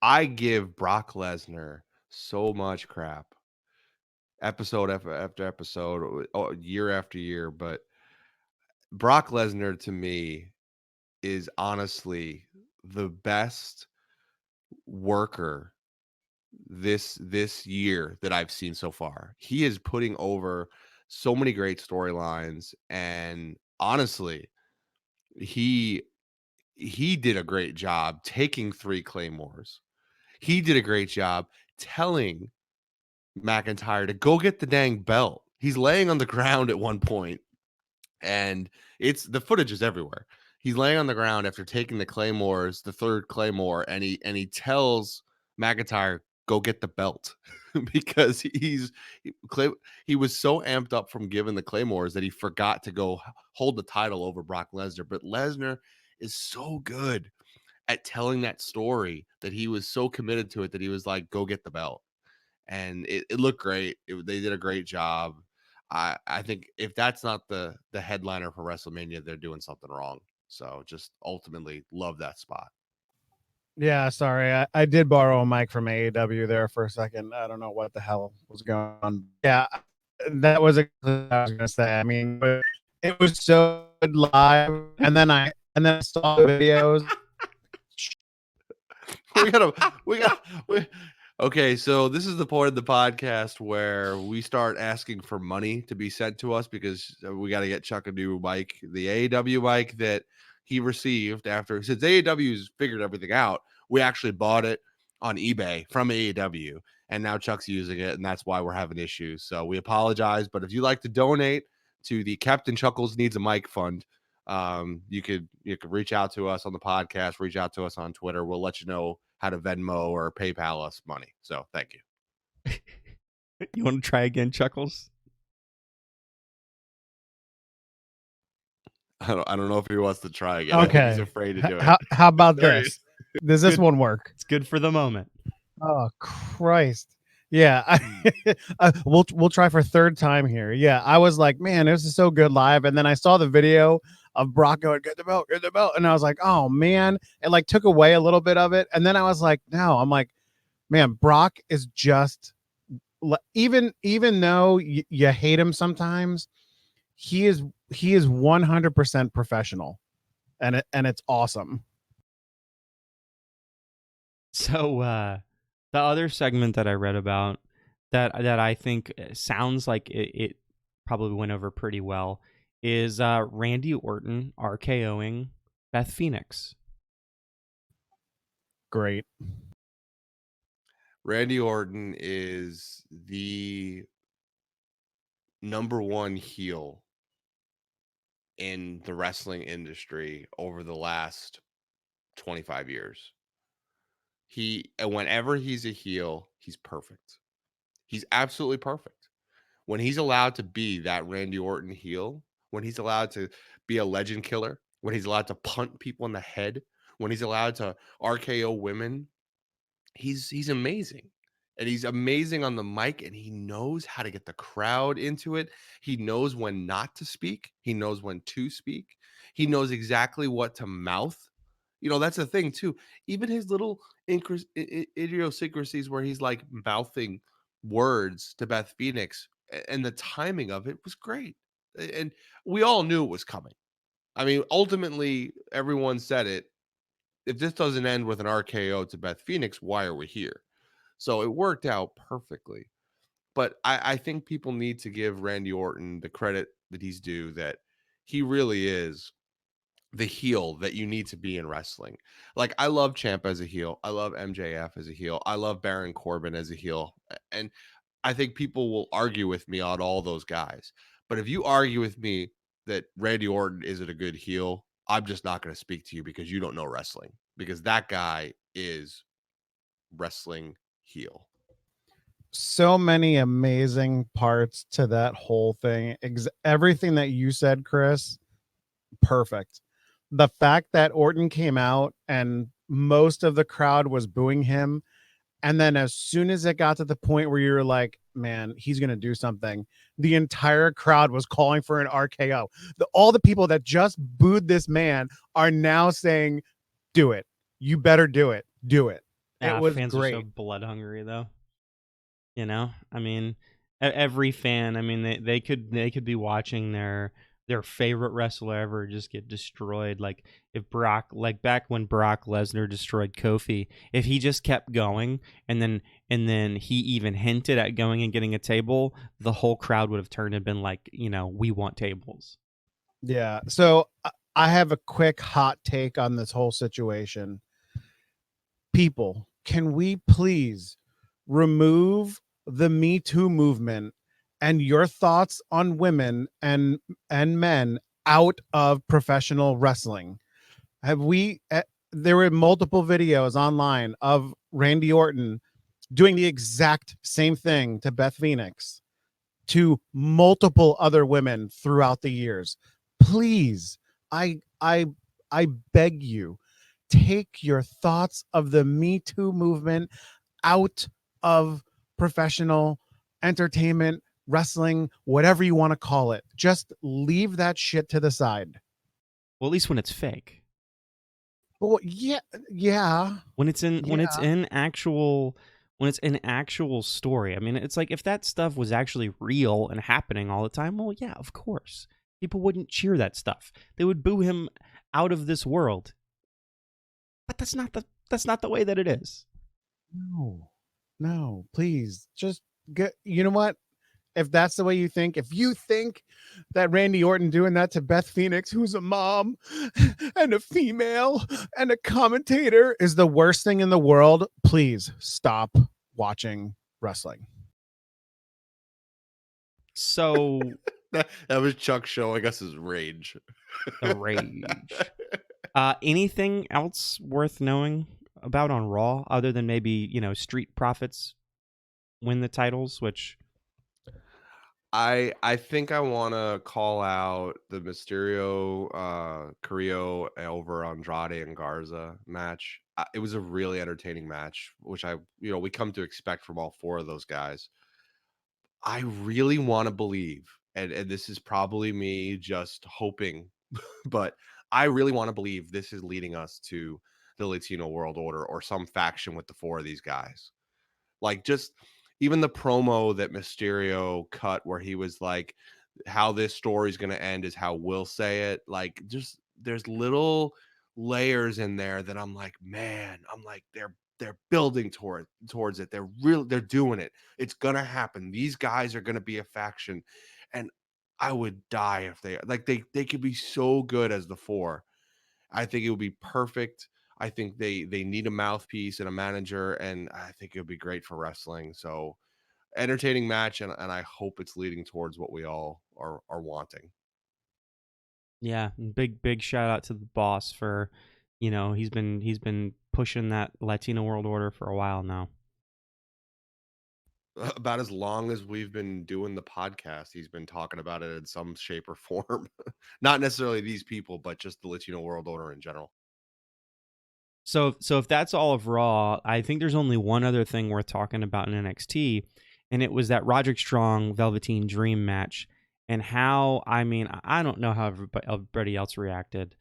I give Brock Lesnar so much crap, episode after episode, year after year. But Brock Lesnar, to me, is honestly the best worker this year that I've seen so far. He is putting over so many great storylines, and honestly, he did a great job taking 3 claymores. He did a great job telling McIntyre to go get the dang belt. He's laying on the ground at one point, and the footage is everywhere. He's laying on the ground after taking the claymores, the 3rd claymore, and he tells McIntyre, go get the belt, because he was so amped up from giving the claymores that he forgot to go hold the title over Brock Lesnar. But Lesnar is so good at telling that story that he was so committed to it that he was like, go get the belt. And it looked great. They did a great job. I think if that's not the headliner for WrestleMania, they're doing something wrong. So just ultimately love that spot. Yeah, sorry. I did borrow a mic from AEW there for a second. I don't know what the hell was going on. Yeah, that was exactly what I was gonna say. I mean, it was so good live, and then I saw the videos. we okay, so this is the point of the podcast where we start asking for money to be sent to us because we got to get Chuck a new mic, the AEW mic that he received after, since AEW's figured everything out, we actually bought it on eBay from AEW, and now Chuck's using it, and that's why we're having issues. So we apologize, but if you'd like to donate to the Captain Chuckles Needs a Mic Fund, you could reach out to us on the podcast, reach out to us on Twitter. We'll let you know how to Venmo or PayPal us money. So thank you. You want to try again, Chuckles? I don't know if he wants to try again. Okay. I think he's afraid to do it. How about this? Does this one work? It's good for the moment. Oh Christ. Yeah, we'll try for third time here. Yeah, I was like, man, this is so good live, and then I saw the video of Brock going, get the belt, and I was like, oh man, it like took away a little bit of it, and then I was like, no, I'm like, man, Brock is just even though you hate him sometimes, he is 100% professional, and it's awesome. So the other segment that I read about that I think sounds like it probably went over pretty well is Randy Orton RKOing Beth Phoenix. Great. Randy Orton is the number one heel in the wrestling industry over the last 25 years. Whenever he's a heel, he's perfect. He's absolutely perfect. When he's allowed to be that Randy Orton heel, when he's allowed to be a legend killer, when he's allowed to punt people in the head, when he's allowed to RKO women, he's amazing. And he's amazing on the mic, and he knows how to get the crowd into it. He knows when not to speak. He knows when to speak. He knows exactly what to mouth. You know, that's the thing too. Even his little idiosyncrasies where he's like mouthing words to Beth Phoenix, and the timing of it was great. And we all knew it was coming. I mean, ultimately, everyone said it. If this doesn't end with an RKO to Beth Phoenix, why are we here? So it worked out perfectly. But I think people need to give Randy Orton the credit that he's due, that he really is the heel that you need to be in wrestling. Like, I love Champ as a heel. I love MJF as a heel. I love Baron Corbin as a heel. And I think people will argue with me on all those guys. But if you argue with me that Randy Orton isn't a good heel, I'm just not going to speak to you because you don't know wrestling. Because that guy is wrestling heel. So many amazing parts to that whole thing. Everything that you said, Chris, perfect. The fact that Orton came out and most of the crowd was booing him, and then as soon as it got to the point where you're like, man, he's going to do something, the entire crowd was calling for an RKO. All the people that just booed this man are now saying, do it. You better do it. Do it. It was fans great. Are so blood hungry, though. You know, I mean, every fan, I mean, they could be watching their favorite wrestler ever just get destroyed. Like if Brock, like back when Brock Lesnar destroyed Kofi, if he just kept going and then he even hinted at going and getting a table, the whole crowd would have turned and been like, you know, we want tables. Yeah. So I have a quick hot take on this whole situation. People, can we please remove the Me Too movement and your thoughts on women and men out of professional wrestling? Have we there were multiple videos online of Randy Orton doing the exact same thing to Beth Phoenix, to multiple other women throughout the years. Please, I beg you, take your thoughts of the Me Too movement out of professional entertainment, wrestling, whatever you want to call it. Just leave that shit to the side. Well, at least when it's fake. Well, yeah. When it's in Yeah. actual story. I mean, it's like if that stuff was actually real and happening all the time, well, yeah, of course. People wouldn't cheer that stuff. They would boo him out of this world. But that's not the way that it is. No, please just get. You know what? If that's the way you think, if you think that Randy Orton doing that to Beth Phoenix, who's a mom and a female and a commentator, is the worst thing in the world, please stop watching wrestling. So that was Chuck showing us his rage. the rage. Anything else worth knowing about on Raw other than maybe, Street Profits win the titles, which I think I want to call out the Mysterio Carrillo over Andrade and Garza match. It was a really entertaining match, which we come to expect from all four of those guys. I really want to believe, and this is probably me just hoping, but I really want to believe this is leading us to the Latino World Order or some faction with the four of these guys. Like, just even the promo that Mysterio cut where he was like, how this story is going to end is how we'll say it. Like, just there's little layers in there that I'm like, man, they're building towards it. They're doing it. It's gonna happen. These guys are gonna be a faction. And I would die if they could be so good as the four. I think it would be perfect. I think they need a mouthpiece and a manager, and I think it would be great for wrestling. So entertaining match, and I hope it's leading towards what we all are wanting. yeah, big shout out to the boss for, he's been pushing that Latino World Order for a while now. About as long as we've been doing the podcast, he's been talking about it in some shape or form. Not necessarily these people, but just the Latino World Order in general. So if that's all of Raw, I think there's only one other thing worth talking about in NXT, and it was that Roderick Strong Velveteen Dream match, and how, I mean, I don't know how everybody else reacted,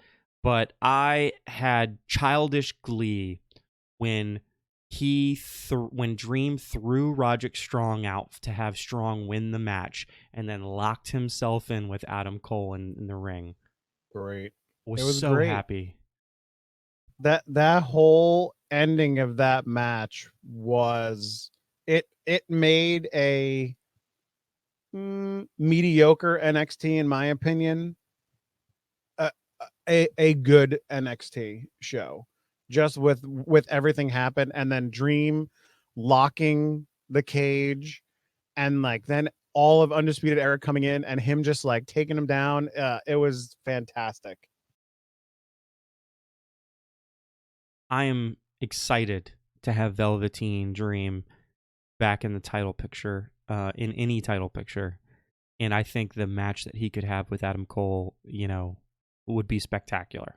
but I had childish glee when when Dream threw Roderick Strong out to have Strong win the match, and then locked himself in with Adam Cole in the ring. Great. Was It was so great. happy. That whole ending of that match was it made a mediocre NXT, in my opinion, a good NXT show, just with everything happened, and then Dream locking the cage, and like then all of Undisputed Era coming in and him just like taking him down. It was fantastic. I am excited to have Velveteen Dream back in the title picture, in any title picture. And I think the match that he could have with Adam Cole, would be spectacular.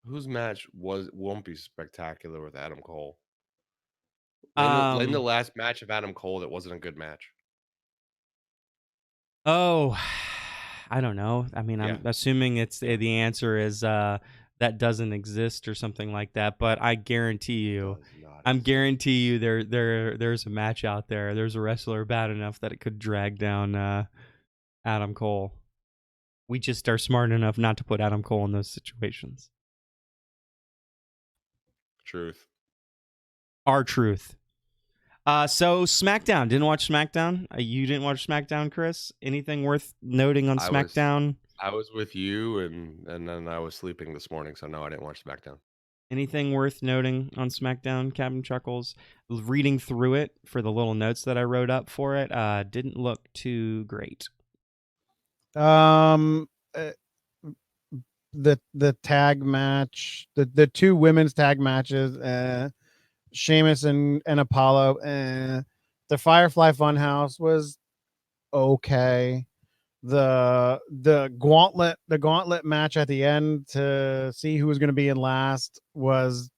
Whose match won't be spectacular with Adam Cole? Name the Um, last match of Adam Cole that wasn't a good match. oh, I don't know. I mean, Yeah. I'm assuming the answer is that doesn't exist or something like that. But I guarantee you, Does not I'm exist. guarantee you there's a match out there. There's a wrestler bad enough that it could drag down Adam Cole. We just are smart enough not to put Adam Cole in those situations. Truth. Our truth. So SmackDown. Didn't watch SmackDown? You didn't watch SmackDown, Chris? Anything worth noting on SmackDown? I was with you, and then I was sleeping this morning, so no, I didn't watch SmackDown. Anything worth noting on SmackDown, Captain Chuckles? Reading through it for the little notes that I wrote up for it, didn't look too great. Um, the tag match, the two women's tag matches, Sheamus and Apollo, the Firefly Funhouse was okay. The gauntlet match at the end to see who was going to be in last was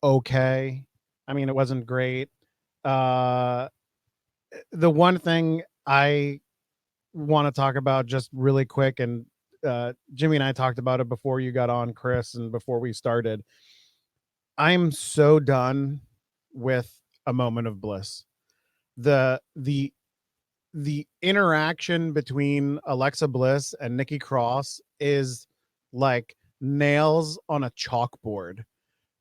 okay. I mean, it wasn't great. The one thing I want to talk about just really quick, and Jimmy and I talked about it before you got on, Chris, and before we started. I'm so done with a moment of bliss. The interaction between Alexa Bliss and Nikki Cross is like nails on a chalkboard.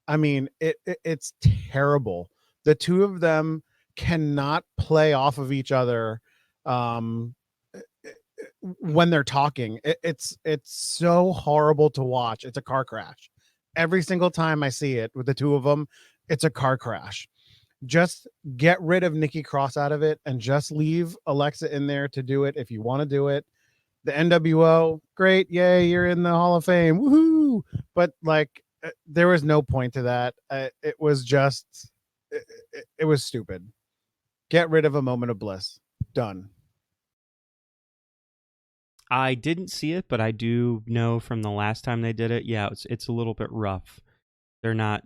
I mean, it's terrible. The two of them cannot play off of each other um when they're talking. It's so horrible to watch. It's a car crash. Every single time I see it with the two of them, it's a car crash. Just get rid of Nikki Cross out of it and just leave Alexa in there to do it if you want to do it. The NWO, great, yay, you're in the Hall of Fame, woohoo! But like, there was no point to that. It was just, it was stupid. Get rid of a moment of bliss. Done. I didn't see it, but I do know from the last time they did it. Yeah, it's a little bit rough. They're not.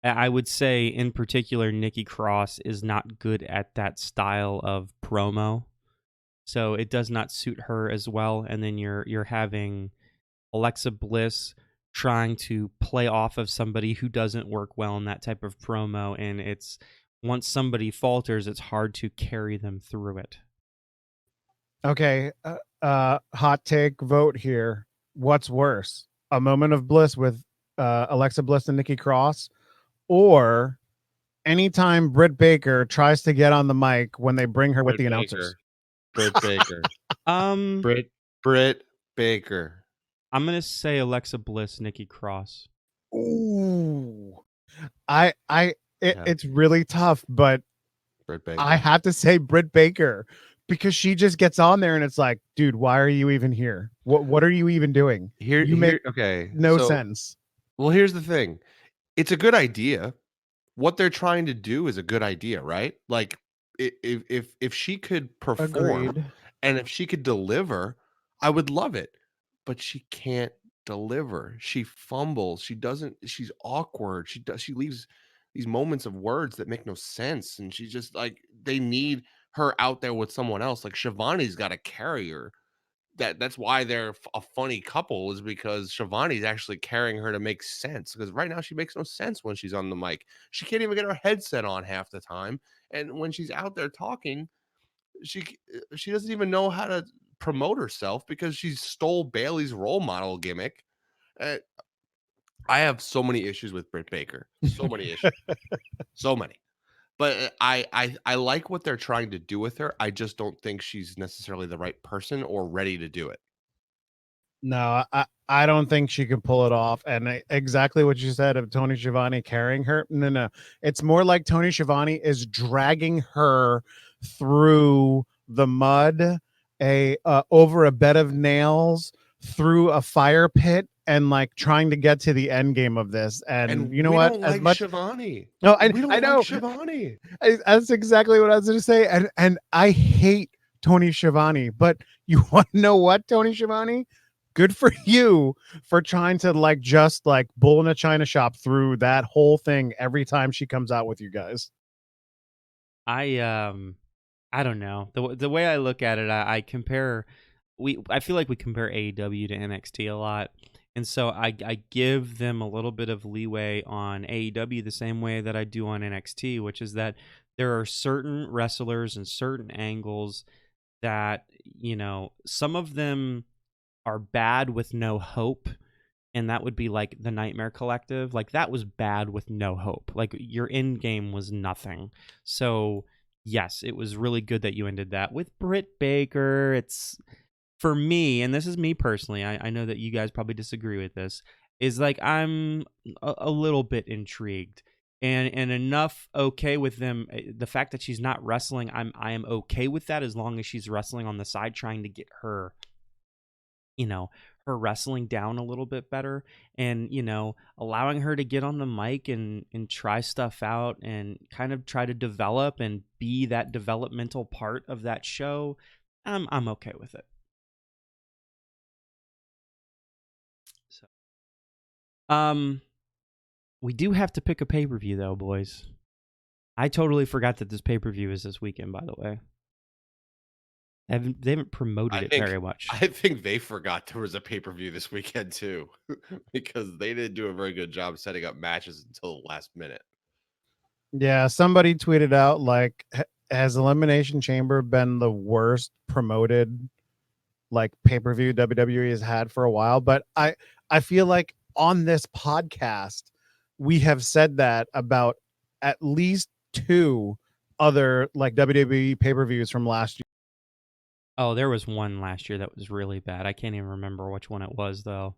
I would say in particular, Nikki Cross is not good at that style of promo, so it does not suit her as well. And then you're having Alexa Bliss trying to play off of somebody who doesn't work well in that type of promo, and it's once somebody falters, it's hard to carry them through it. Okay, hot take vote here. What's worse, a moment of bliss with Alexa Bliss and Nikki Cross, or anytime Britt Baker tries to get on the mic when they bring her with the announcers? Britt Baker. Britt Baker. I'm gonna say Alexa Bliss, Nikki Cross. Ooh, it's really tough, but Britt Baker. I have to say Britt Baker, because she just gets on there and it's like, dude, why are you even here? What are you even doing? You make no sense. Well, here's the thing. It's a good idea. What they're trying to do is a good idea, right? Like if she could perform Agreed. and if she could deliver, I would love it. But she can't deliver. She fumbles. She's awkward. She leaves these moments of words that make no sense. And she's just like, they need her out there with someone else. Like Shivani's got to carry her. That's why they're a funny couple, is because Shivani's actually carrying her to make sense, because right now she makes no sense when she's on the mic. She can't even get her headset on half the time, and when she's out there talking, she doesn't even know how to promote herself because she stole Bailey's role model gimmick. I have so many issues with Britt Baker, so many issues, so many. But I like what they're trying to do with her. I just don't think she's necessarily the right person or ready to do it. No, I don't think she can pull it off. And exactly what you said of Tony Schiavone carrying her. No. It's more like Tony Schiavone is dragging her through the mud, over a bed of nails, through a fire pit, and like trying to get to the end game of this. And you know what? Don't like Schiavone. No, we don't I know like Schiavone. That's exactly what I was going to say. And I hate Tony Schiavone, but you want to know what, Tony Schiavone? Good for you for trying to like just like bull in a china shop through that whole thing every time she comes out with you guys. I don't know. The way I look at it, I compare. I feel like we compare AEW to NXT a lot, and so I give them a little bit of leeway on AEW the same way that I do on NXT, which is that there are certain wrestlers and certain angles that, you know, some of them are bad with no hope, and that would be like the Nightmare Collective. Like, that was bad with no hope. Like, your end game was nothing. So yes, it was really good that you ended that. With Britt Baker, it's, for me, and this is me personally, I know that you guys probably disagree with this, is like I'm a little bit intrigued. And enough okay with them. The fact that she's not wrestling, I am okay with that, as long as she's wrestling on the side, trying to get her, you know, her wrestling down a little bit better, and, you know, allowing her to get on the mic and try stuff out and kind of try to develop and be that developmental part of that show. I'm okay with it. So, we do have to pick a pay-per-view though, boys. I totally forgot that this pay-per-view is this weekend, by the way. They haven't promoted it very much. I think they forgot there was a pay-per-view this weekend too, because they didn't do a very good job setting up matches until the last minute. Yeah, somebody tweeted out like, has Elimination Chamber been the worst promoted like pay-per-view WWE has had for a while? But I feel like on this podcast we have said that about at least 2 other like WWE pay-per-views from last year. Oh, there was one last year that was really bad. I can't even remember which one it was though.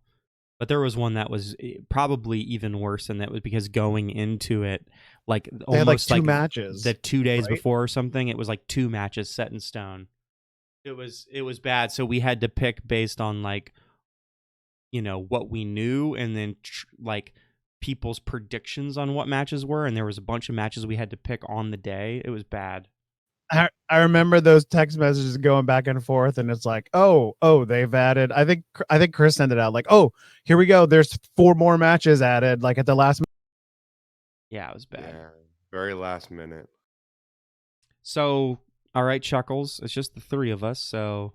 But there was one that was probably even worse, and that was because going into it, like They had like almost 2 like matches. the 2 days right? before or something, it was like 2 matches set in stone. It was bad. So we had to pick based on like, what we knew, and then like people's predictions on what matches were. And there was a bunch of matches we had to pick on the day. It was bad. I remember those text messages going back and forth, and it's like, oh, they've added. I think Chris sent it out like, oh, here we go. There's 4 more matches added, like at the last. Yeah, it was bad. Yeah, very last minute. So, all right, Chuckles. It's just the 3 of us. So,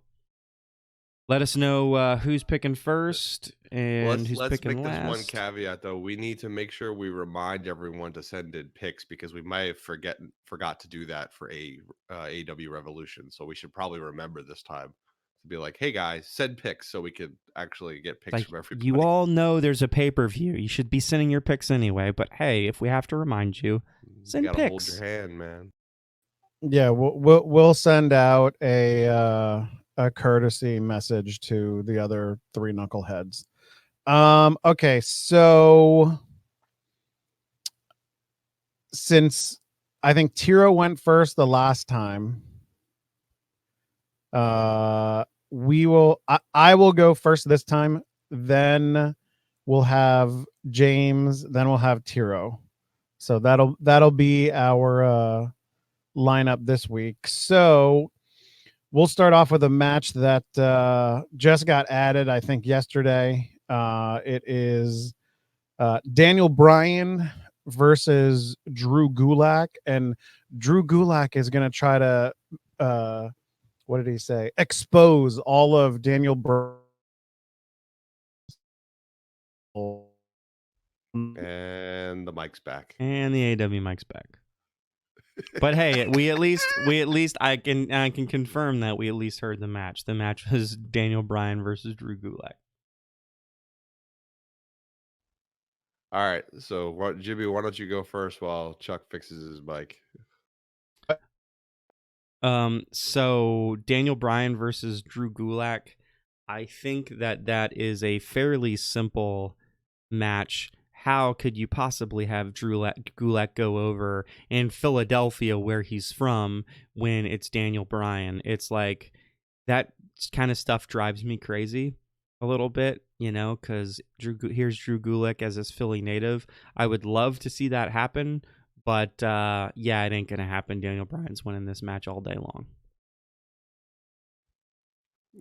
let us know who's picking first and who's picking last. Let's make this one caveat though. We need to make sure we remind everyone to send in picks, because we might have forgot to do that for AEW Revolution. So we should probably remember this time to be like, hey guys, send picks so we can actually get picks from everybody. You all know there's a pay-per-view. You should be sending your picks anyway. But hey, if we have to remind you, send gotta picks. Hold your hand, man. Yeah, we'll send out a courtesy message to the other 3 knuckleheads. Okay, so since I think Tiro went first the last time, we will I will go first this time, then we'll have James, then we'll have Tiro. So that'll be our lineup this week. So we'll start off with a match that just got added, I think, yesterday. It is Daniel Bryan versus Drew Gulak, and Drew Gulak is going to try to, what did he say? Expose all of Daniel Bryan. And the mic's back. And the AW mic's back. But hey, we at least I can confirm that we at least heard the match. The match was Daniel Bryan versus Drew Gulak. All right, so Jimmy, why don't you go first while Chuck fixes his mic? So Daniel Bryan versus Drew Gulak. I think that is a fairly simple match. How could you possibly have Drew Gulak go over in Philadelphia, where he's from, when it's Daniel Bryan? It's like that kind of stuff drives me crazy a little bit, because here's Drew Gulak as this Philly native. I would love to see that happen, but yeah, it ain't gonna happen. Daniel Bryan's winning this match all day long.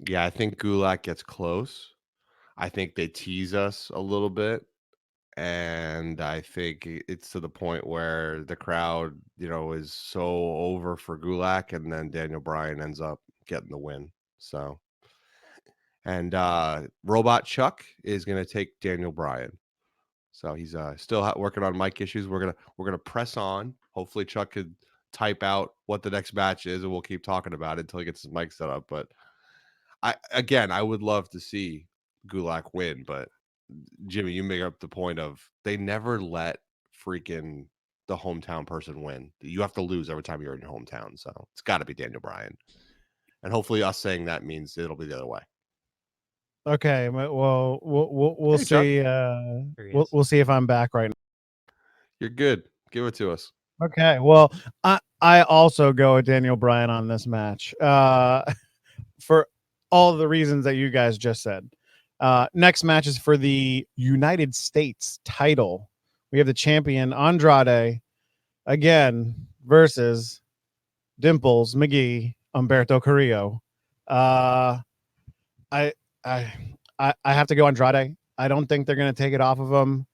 Yeah, I think Gulak gets close. I think they tease us a little bit. And I think it's to the point where the crowd, is so over for Gulak, and then Daniel Bryan ends up getting the win. So, and Robot Chuck is going to take Daniel Bryan. So he's still working on mic issues. We're gonna press on. Hopefully Chuck could type out what the next match is, and we'll keep talking about it until he gets his mic set up. But I would love to see Gulak win, but Jimmy, you make up the point of they never let freaking the hometown person win. You have to lose every time you're in your hometown. So it's got to be Daniel Bryan. And hopefully us saying that means it'll be the other way. Okay, well, we'll Hey, see. We'll see if I'm back right now. You're good. Give it to us. Okay, well, I also go with Daniel Bryan on this match for all the reasons that you guys just said. Next match is for the United States title. We have the champion Andrade again versus Dimples McGee, Humberto Carrillo. I have to go Andrade. I don't think they're going to take it off of him.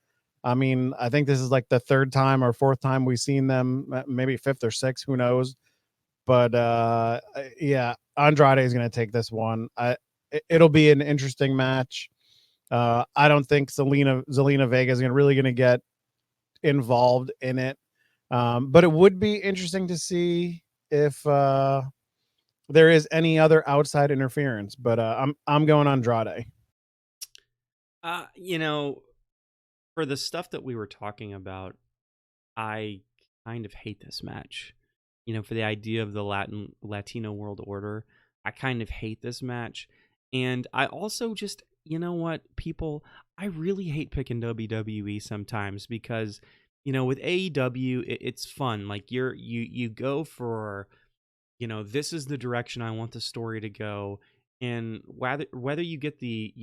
I mean, I think this is like the 3rd time or 4th time we've seen them, maybe 5th or 6th, who knows. But yeah, Andrade is going to take this one. It'll be an interesting match. I don't think Zelina Vega is really going to get involved in it, but it would be interesting to see if there is any other outside interference. But I'm going Andrade. You know, for the stuff that we were talking about, I kind of hate this match. You know, for the idea of the Latino world order, I kind of hate this match. And I also just, you know what, people, I really hate picking WWE sometimes because, you know, with AEW, it's fun. Like you go for, you know, this is the direction I want the story to go, and whether you get the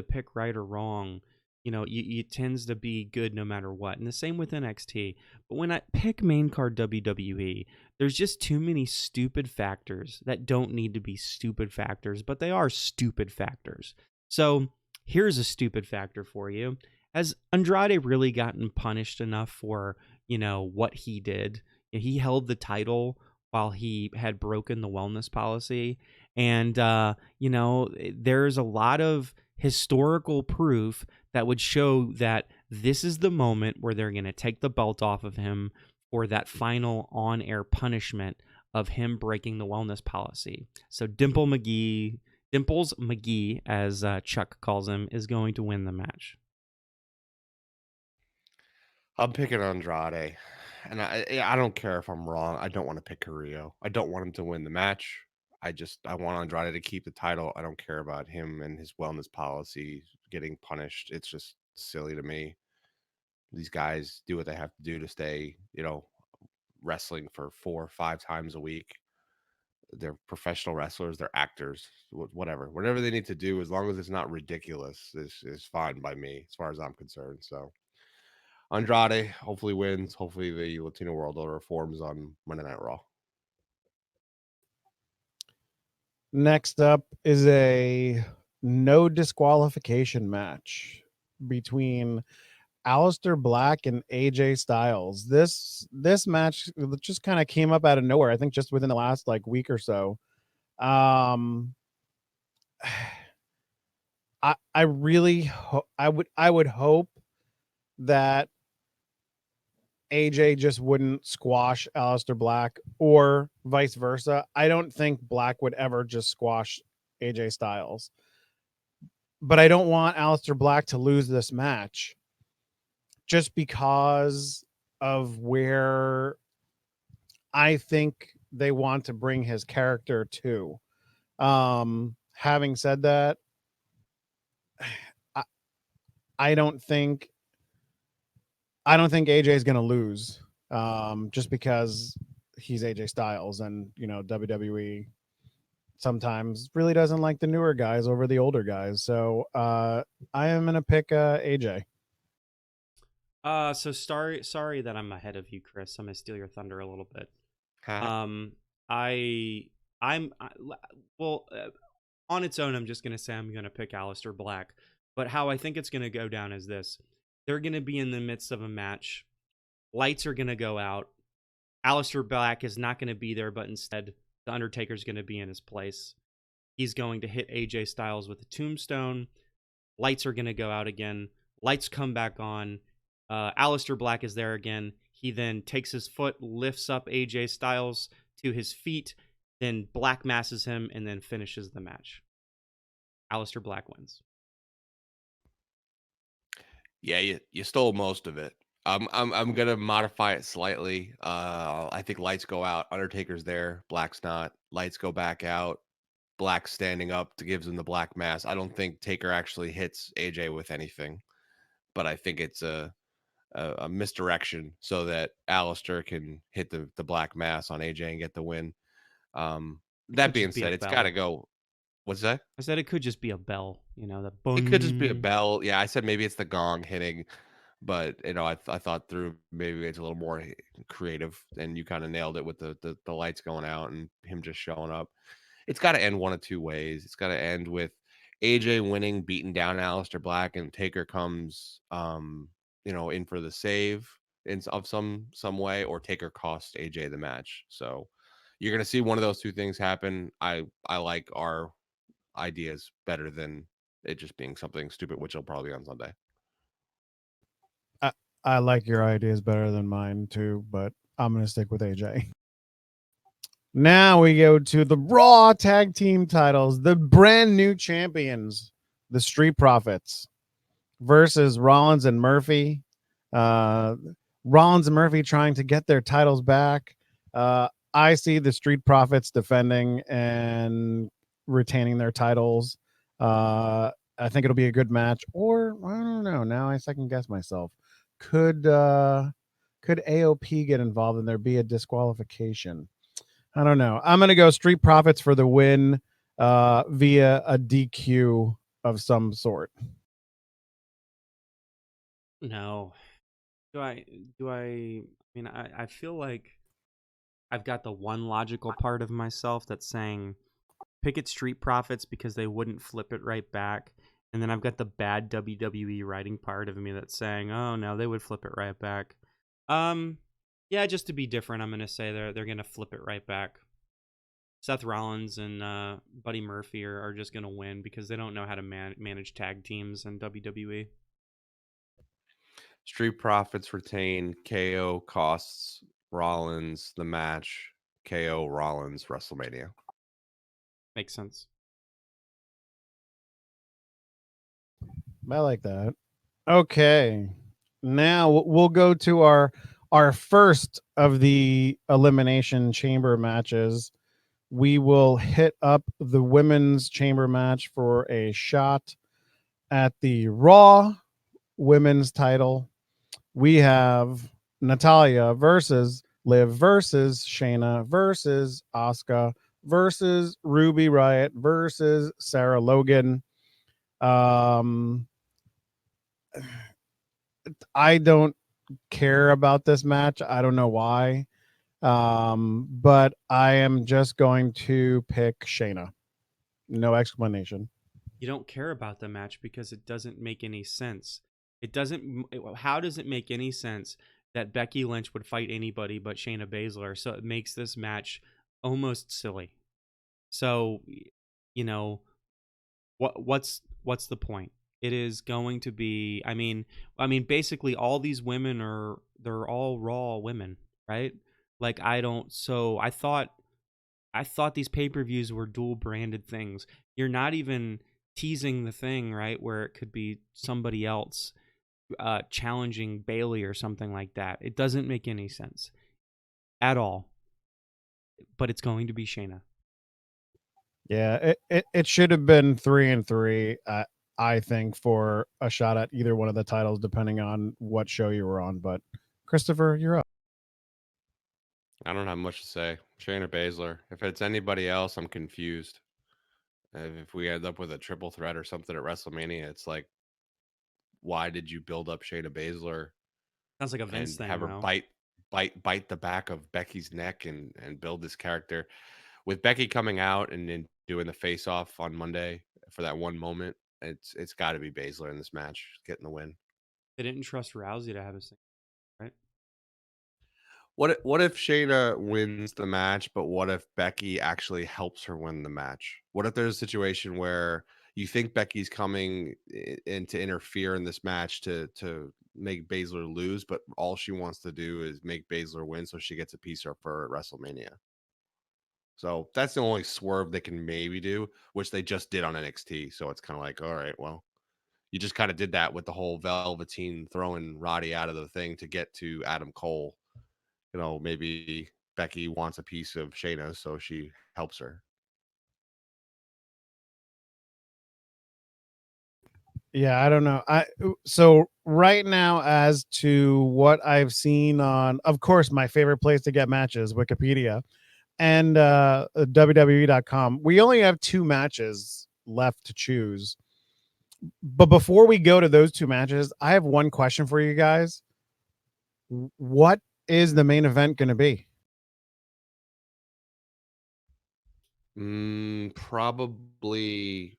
pick right or wrong, you know, it tends to be good no matter what. And the same with NXT. But when I pick main card WWE, there's just too many stupid factors that don't need to be stupid factors, but they are stupid factors. So here's a stupid factor for you. Has Andrade really gotten punished enough for, you know, what he did? He held the title while he had broken the wellness policy. And, you know, there's a lot of historical proof that would show that this is the moment where they're going to take the belt off of him for that final on-air punishment of him breaking the wellness policy. So Dimples McGee, as Chuck calls him, is going to win the match. I'm picking Andrade, and I don't care if I'm wrong. I don't want to pick Carrillo. I don't want him to win the match. I want Andrade to keep the title. I don't care about him and his wellness policy getting punished. It's just silly to me. These guys do what they have to do to stay, you know, wrestling for 4 or 5 times a week. They're professional wrestlers. They're actors. Whatever they need to do, as long as it's not ridiculous, is fine by me as far as I'm concerned. So Andrade hopefully wins. Hopefully the Latino World Order forms on Monday Night Raw. Next up is a no disqualification match between Aleister Black and AJ Styles. This match just kind of came up out of nowhere. I think just within the last like week or so. I really I would hope that AJ just wouldn't squash Aleister Black or vice versa. I don't think Black would ever just squash AJ Styles. But I don't want Aleister Black to lose this match just because of where I think they want to bring his character to. Having said that, I, I don't think AJ is going to lose, just because he's AJ Styles, and you know WWE sometimes really doesn't like the newer guys over the older guys. So I am going to pick AJ. So sorry that I'm ahead of you, Chris. I'm gonna steal your thunder a little bit. Ha. Well, on its own, I'm just gonna say I'm gonna pick Aleister Black. But how I think it's gonna go down is this: they're gonna be in the midst of a match. Lights are gonna go out. Aleister Black is not gonna be there, but instead, the Undertaker's gonna be in his place. He's going to hit AJ Styles with a tombstone. Lights are gonna go out again. Lights come back on. Aleister Black is there again. He then takes his foot, lifts up AJ Styles to his feet, then Black masses him, and then finishes the match. Aleister Black wins. Yeah, you stole most of it. I'm gonna modify it slightly. I think lights go out. Undertaker's there. Black's not. Lights go back out. Black standing up to gives him the black mass. I don't think Taker actually hits AJ with anything, but I think it's a misdirection so that Alistair can hit the black mass on AJ and get the win. That being said, it's got to go. What's that? I said it could just be a bell, you know, the It could just be a bell. Yeah, I said maybe it's the gong hitting, but you know, I thought through maybe it's a little more creative, and you kind of nailed it with the lights going out and him just showing up. It's got to end one of two ways. It's got to end with AJ winning, beating down Aleister Black, and Taker comes, you know, in for the save of some way, or Taker costs AJ the match. So You're gonna see one of those two things happen. I like our ideas better than it just being something stupid, which will probably be on Sunday. I like your ideas better than mine too, but I'm gonna stick with AJ. Now we go to the Raw Tag Team titles, the brand new champions, the Street Profits, versus Rollins and Murphy. Uh, Rollins and Murphy trying to get their titles back. I see the Street Profits defending and retaining their titles. I think it'll be a good match, or I don't know. Now I second guess myself. Could AOP get involved and there be a disqualification? I don't know. I'm gonna go Street Profits for the win via a DQ of some sort. No. I mean, I feel like I've got the one logical part of myself that's saying pick it Street Profits because they wouldn't flip it right back. And then I've got the bad WWE writing part of me that's saying, oh no, they would flip it right back. Yeah, just to be different, I'm gonna say they're gonna flip it right back. Seth Rollins and Buddy Murphy are just gonna win because they don't know how to manage tag teams in WWE. Street Profits retain. KO costs Rollins the match. KO Rollins WrestleMania. Makes sense. I like that. Okay. Now we'll go to our first of the Elimination Chamber matches. We will hit up the women's chamber match for a shot at the Raw women's title. We have Natalia versus Liv versus Shayna versus Asuka versus Ruby Riott versus Sarah Logan. I don't care about this match. I don't know why. But I am just going to pick Shayna. No explanation. You don't care about the match because it doesn't make any sense. It doesn't. How does it make any sense that Becky Lynch would fight anybody but Shayna Baszler? So it makes this match almost silly. So, you know, what's the point? It is going to be. Basically, all these women they're all Raw women, right? Like I don't. So I thought these pay-per-views were dual branded things. You're not even teasing the thing, right, where it could be somebody else challenging Bailey or something like that. It doesn't make any sense at all. But it's going to be Shayna. Yeah, it should have been 3-3. I think for a shot at either one of the titles, depending on what show you were on. But Christopher, you're up. I don't have much to say. Shayna Baszler. If it's anybody else, I'm confused. If we end up with a triple threat or something at WrestleMania, it's like, why did you build up Shayna Baszler Sounds like a Vince and thing, have her though. bite the back of Becky's neck and build this character? With Becky coming out and then doing the face off on Monday for that one moment, it's got to be Baszler in this match getting the win. They didn't trust Rousey to have his thing, right? What if Shayna wins the match, but what if Becky actually helps her win the match? What if there's a situation where you think Becky's coming in to interfere in this match to make Baszler lose, but all she wants to do is make Baszler win so she gets a piece of her at WrestleMania? So that's the only swerve they can maybe do, which they just did on NXT. So it's kind of like, all right, well, you just kind of did that with the whole Velveteen throwing Roddy out of the thing to get to Adam Cole. Maybe Becky wants a piece of Shayna, so she helps her. Yeah, I don't know. So right now, as to what I've seen on, of course, my favorite place to get matches, Wikipedia, and WWE.com. We only have 2 matches left to choose. But before we go to those 2 matches, I have one question for you guys. What is the main event going to be? Probably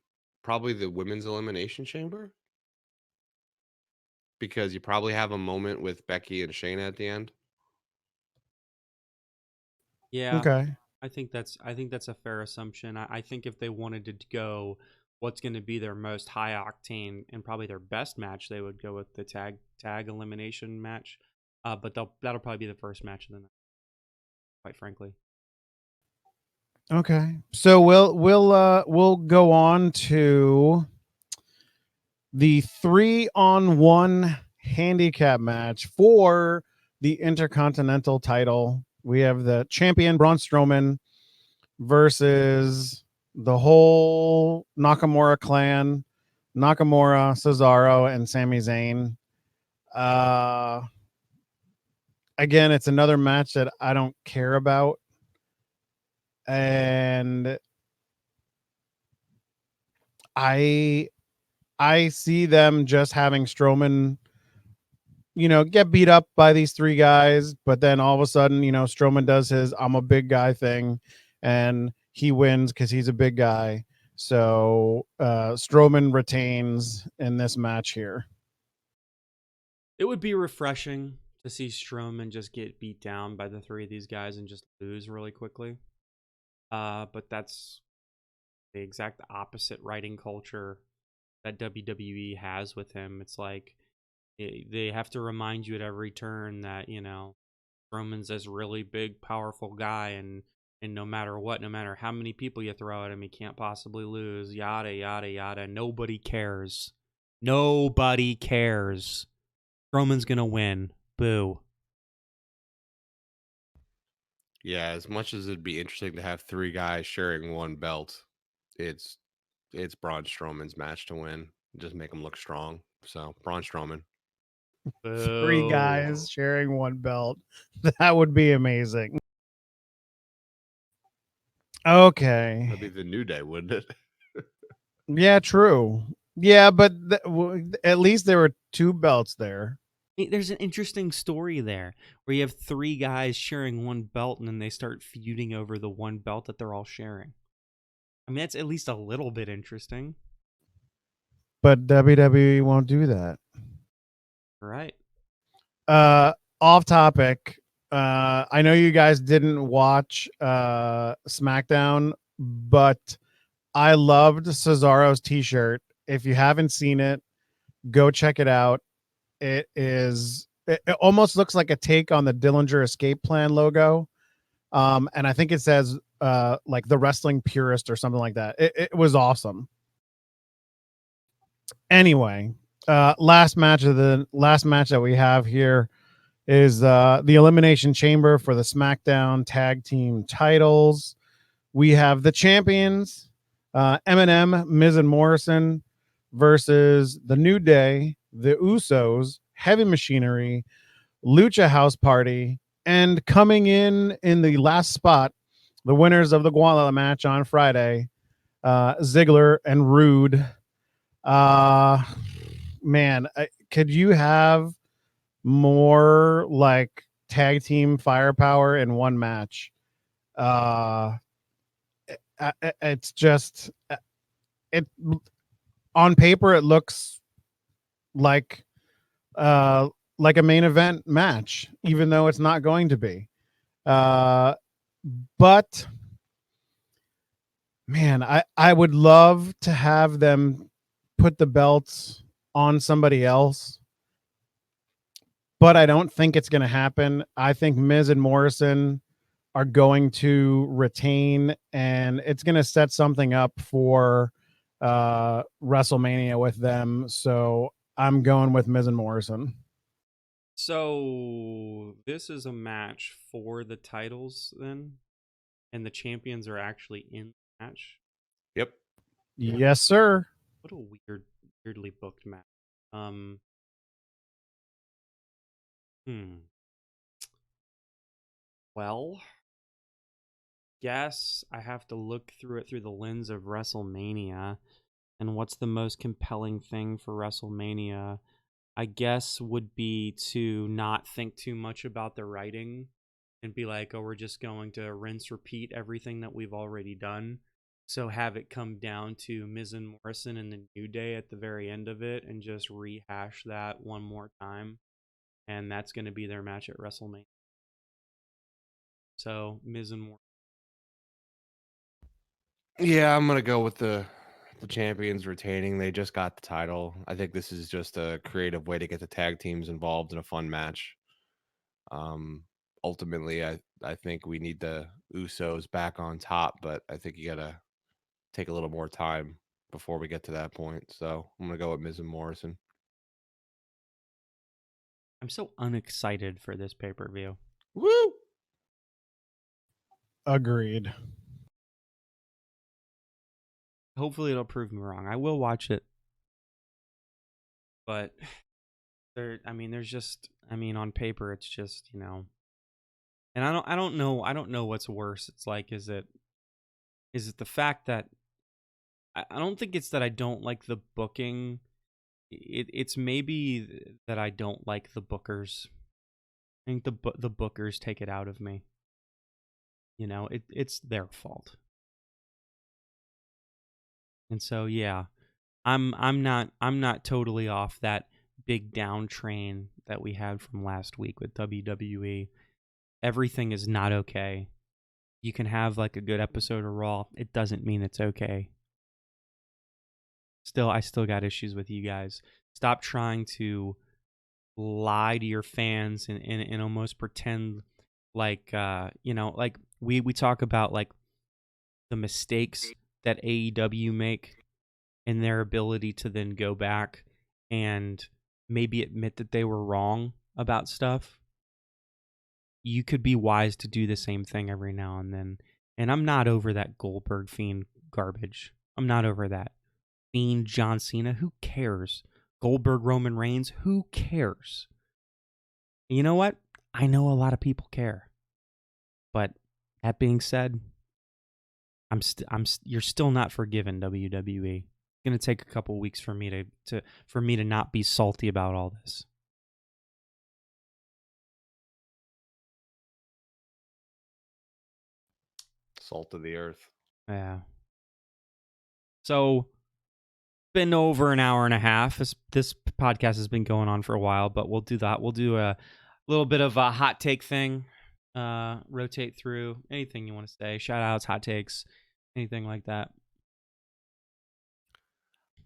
the women's elimination chamber, because you probably have a moment with Becky and Shayna at the end. Yeah. Okay. I think that's a fair assumption. I think if they wanted to go what's going to be their most high octane and probably their best match, they would go with the tag elimination match. But that'll probably be the first match of the night, quite frankly. Okay. So we'll go on to the 3-on-1 handicap match for the Intercontinental title. We have the champion Braun Strowman versus the whole Nakamura clan, Nakamura, Cesaro, and Sami Zayn. Again, it's another match that I don't care about. And I see them just having Strowman, get beat up by these three guys, but then all of a sudden, Strowman does his "I'm a big guy" thing, and he wins because he's a big guy. So Strowman retains in this match here. It would be refreshing to see Strowman just get beat down by the three of these guys and just lose really quickly. But that's the exact opposite writing culture that WWE has with him. It's like they have to remind you at every turn that, Roman's this really big, powerful guy, and no matter what, no matter how many people you throw at him, he can't possibly lose, yada, yada, yada. Nobody cares. Nobody cares. Roman's going to win. Boo. Yeah, as much as it'd be interesting to have three guys sharing one belt, it's Braun Strowman's match to win. Just make him look strong. So Braun Strowman. Three guys sharing one belt. That would be amazing. Okay. That'd be the New Day, wouldn't it? Yeah, true. Yeah, but at least there were two belts there. There's an interesting story there where you have three guys sharing one belt and then they start feuding over the one belt that they're all sharing. I mean, that's at least a little bit interesting. But WWE won't do that. Right. Off topic. I know you guys didn't watch SmackDown, but I loved Cesaro's t-shirt. If you haven't seen it, go check it out. It almost looks like a take on the Dillinger Escape Plan logo. And I think it says like the wrestling purist or something like that. It was awesome. Anyway, last match that we have here is the Elimination Chamber for the SmackDown Tag Team titles. We have the champions, Eminem, Miz, and Morrison versus the New Day, the Usos, Heavy Machinery, Lucha House Party, and coming in the last spot, the winners of the Gauntlet match on Friday, Ziggler and Rude. Man, could you have more like tag team firepower in one match? It's just it on paper it looks like a main event match, even though it's not going to be. But man, I would love to have them put the belts on somebody else, but I don't think it's going to happen. I think Miz and Morrison are going to retain, and it's going to set something up for WrestleMania with them. So I'm going with Miz and Morrison. So this is a match for the titles then, and the champions are actually in the match. Yep. Yes, sir. What a weirdly booked match. Well, guess I have to look through it through the lens of WrestleMania, and what's the most compelling thing for WrestleMania? I guess would be to not think too much about the writing and be like, oh, we're just going to rinse, repeat everything that we've already done. So have it come down to Miz and Morrison and the New Day at the very end of it and just rehash that one more time. And that's going to be their match at WrestleMania. So Miz and Morrison Yeah, I'm gonna go with the champions retaining. They just got the title. I think this is just a creative way to get the tag teams involved in a fun match. Ultimately, I think we need the Usos back on top, but I think you gotta take a little more time before we get to that point. So I'm gonna go with Miz and Morrison. I'm so unexcited for this pay-per-view. Woo! Agreed. Hopefully it'll prove me wrong. I will watch it. But there's just, on paper it's just, and I don't know what's worse. It's like, is it the fact that I don't think it's that I don't like the booking. It's maybe that I don't like the bookers. I think the bookers take it out of me. It's their fault. And so yeah, I'm not totally off that big down train that we had from last week with WWE. Everything is not okay. You can have like a good episode of Raw. It doesn't mean it's okay. I still got issues with you guys. Stop trying to lie to your fans and almost pretend like like we talk about like the mistakes that AEW make and their ability to then go back and maybe admit that they were wrong about stuff. You could be wise to do the same thing every now and then. And I'm not over that Goldberg Fiend garbage. I'm not over that. Fiend John Cena, who cares? Goldberg Roman Reigns, who cares? You know what? I know a lot of people care. But that being said, you're still not forgiven, WWE. It's going to take a couple weeks for me to not be salty about all this. Salt of the earth. Yeah. So, been over an hour and a half. This podcast has been going on for a while, but we'll do that. We'll do a little bit of a hot take thing. Rotate through anything you want to say. Shout outs, hot takes, anything like that.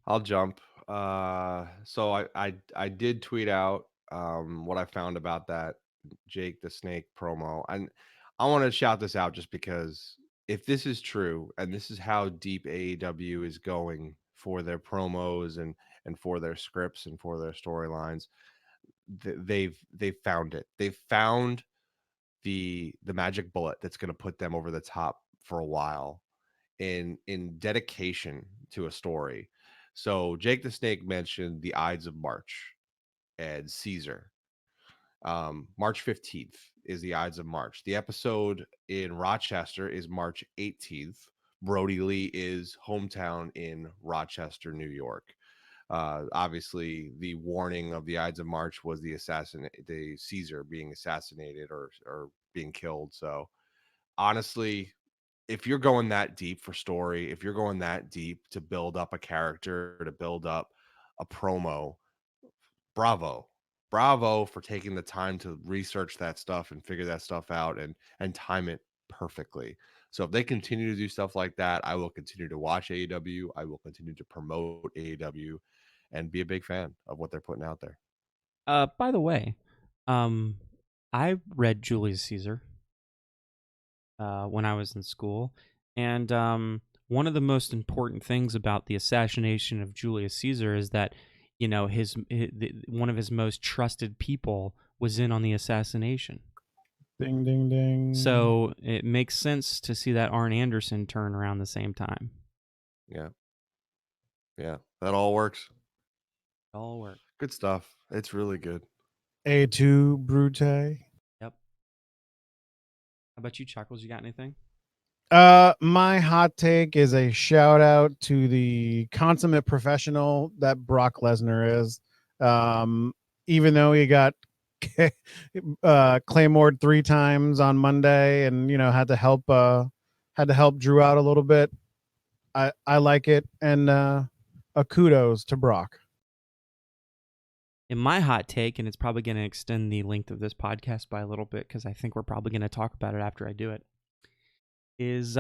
I'll jump. So I did tweet out what I found about that Jake the Snake promo, and I want to shout this out just because if this is true and this is how deep AEW is going for their promos and for their scripts and for their storylines, they've found it. They've found the magic bullet that's going to put them over the top for a while in dedication to a story. So Jake the Snake mentioned the Ides of March and Caesar. March 15th is the Ides of March. The episode in Rochester is March 18th. Brody Lee is hometown in Rochester, New York. Obviously, the warning of the Ides of March was the Caesar being assassinated or being killed. So honestly, if you're going that deep for story, if you're going that deep to build up a character, to build up a promo, bravo. Bravo for taking the time to research that stuff and figure that stuff out and time it perfectly. So if they continue to do stuff like that, I will continue to watch AEW. I will continue to promote AEW and be a big fan of what they're putting out there. By the way, I read Julius Caesar when I was in school, and one of the most important things about the assassination of Julius Caesar is that one of his most trusted people was in on the assassination. Ding, ding, ding. So it makes sense to see that Arn Anderson turn around the same time. Yeah. Yeah. That all works. It all works. Good stuff. It's really good. A2 Brute. Yep. How about you, Chuckles? You got anything? My hot take is a shout out to the consummate professional that Brock Lesnar is. Even though he got Claymored 3 times on Monday and had to help Drew out a little bit. I like it, and a kudos to Brock. In my hot take, and it's probably going to extend the length of this podcast by a little bit because I think we're probably going to talk about it after I do it, is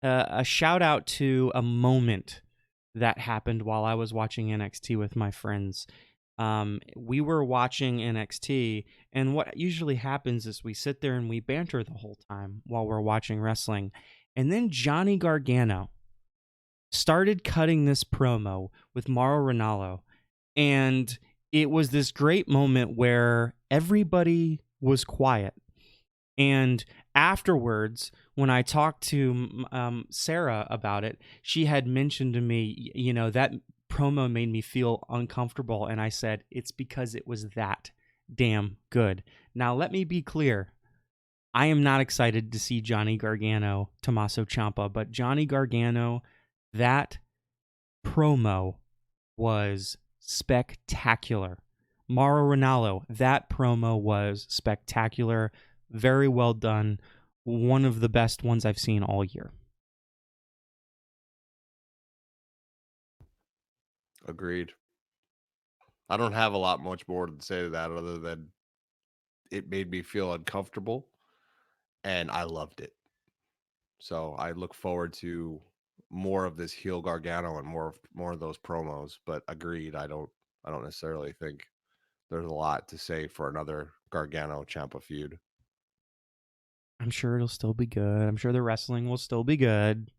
a shout out to a moment that happened while I was watching NXT with my friends. We were watching NXT, and what usually happens is we sit there and we banter the whole time while we're watching wrestling. And then Johnny Gargano started cutting this promo with Mauro Ranallo, and it was this great moment where everybody was quiet. And afterwards, when I talked to Sarah about it, she had mentioned to me, that promo made me feel uncomfortable. And I said, it's because it was that damn good. Now, let me be clear. I am not excited to see Johnny Gargano, Tommaso Ciampa, but Johnny Gargano, that promo was spectacular. Mauro Ranallo, that promo was spectacular. Very well done. One of the best ones I've seen all year. Agreed. I don't have a lot much more to say to that other than it made me feel uncomfortable and I loved it. So I look forward to more of this heel Gargano and more of those promos. But agreed, I don't necessarily think there's a lot to say for another Gargano Ciampa feud. I'm sure it'll still be good. I'm sure the wrestling will still be good.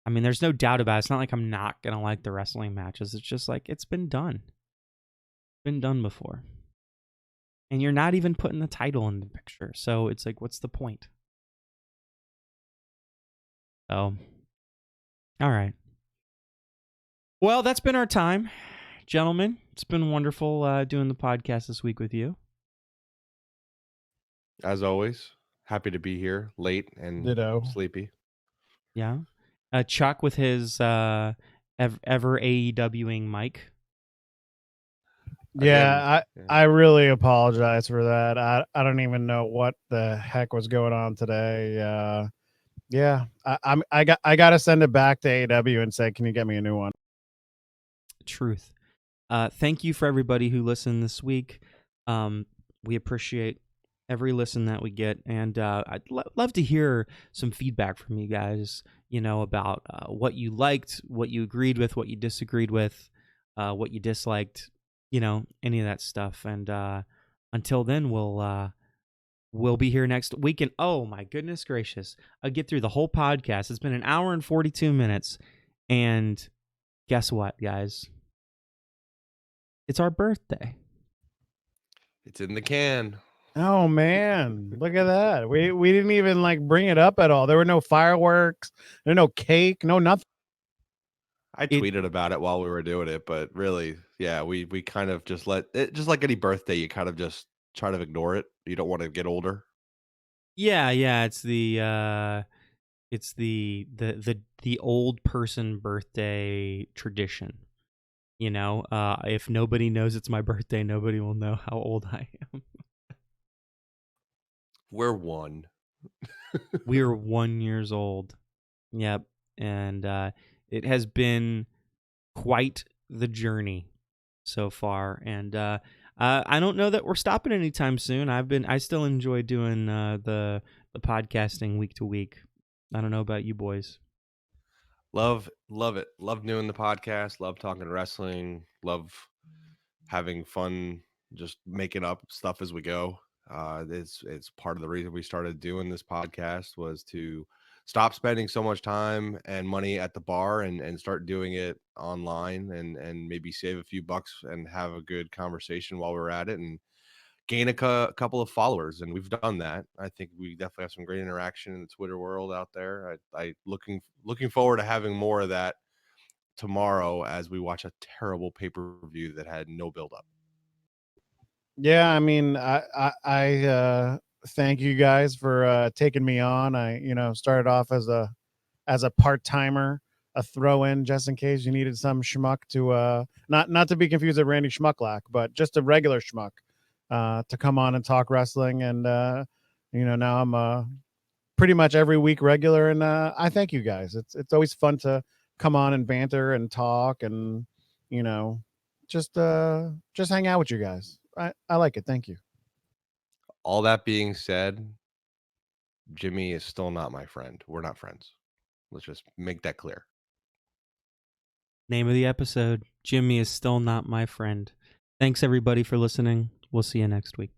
I mean, there's no doubt about it. It's not like I'm not going to like the wrestling matches. It's just like it's been done. It's been done before. And you're not even putting the title in the picture. So it's like, what's the point? So, all right. Well, that's been our time, gentlemen. It's been wonderful doing the podcast this week with you. As always, happy to be here late and Ditto. sleepy. Yeah. Chuck with his ever AEWing mic. Yeah, I really apologize for that. I don't even know what the heck was going on today. Yeah, I got to send it back to AEW and say, can you get me a new one? Truth. Thank you for everybody who listened this week. We appreciate every listen that we get, and I'd love to hear some feedback from you guys. About what you liked, what you agreed with, what you disagreed with, what you disliked. Any of that stuff. And until then, we'll be here next week. And oh my goodness gracious, I'll get through the whole podcast. It's been an hour and 42 minutes, and guess what, guys? It's our birthday. It's in the can. Oh man, look at that. We didn't even bring it up at all. There were no fireworks, there no cake, no nothing. I tweeted about it while we were doing it, but really, yeah, we kind of just let it, just like any birthday, you kind of just try to ignore it. You don't want to get older. Yeah, it's the old person birthday tradition. If nobody knows it's my birthday, nobody will know how old I am. We're one. We're 1 year old. Yep. And it has been quite the journey so far. And I don't know that we're stopping anytime soon. I still enjoy doing the podcasting week to week. I don't know about you boys. Love it. Love doing the podcast. Love talking wrestling. Love having fun, just making up stuff as we go. It's part of the reason we started doing this podcast was to stop spending so much time and money at the bar and start doing it online and maybe save a few bucks and have a good conversation while we're at it and gain a couple of followers. And we've done that. I think we definitely have some great interaction in the Twitter world out there. I looking forward to having more of that tomorrow as we watch a terrible pay-per-view that had no build up. Yeah, I mean, I thank you guys for taking me on. I started off as a part-timer, a throw-in just in case you needed some schmuck to not to be confused with Randy Schmucklack, but just a regular schmuck to come on and talk wrestling. And now I'm pretty much every week regular, and I thank you guys. It's always fun to come on and banter and talk and just hang out with you guys. I like it. Thank you. All that being said, Jimmy is still not my friend. We're not friends. Let's just make that clear. Name of the episode, Jimmy is still not my friend. Thanks everybody for listening. We'll see you next week.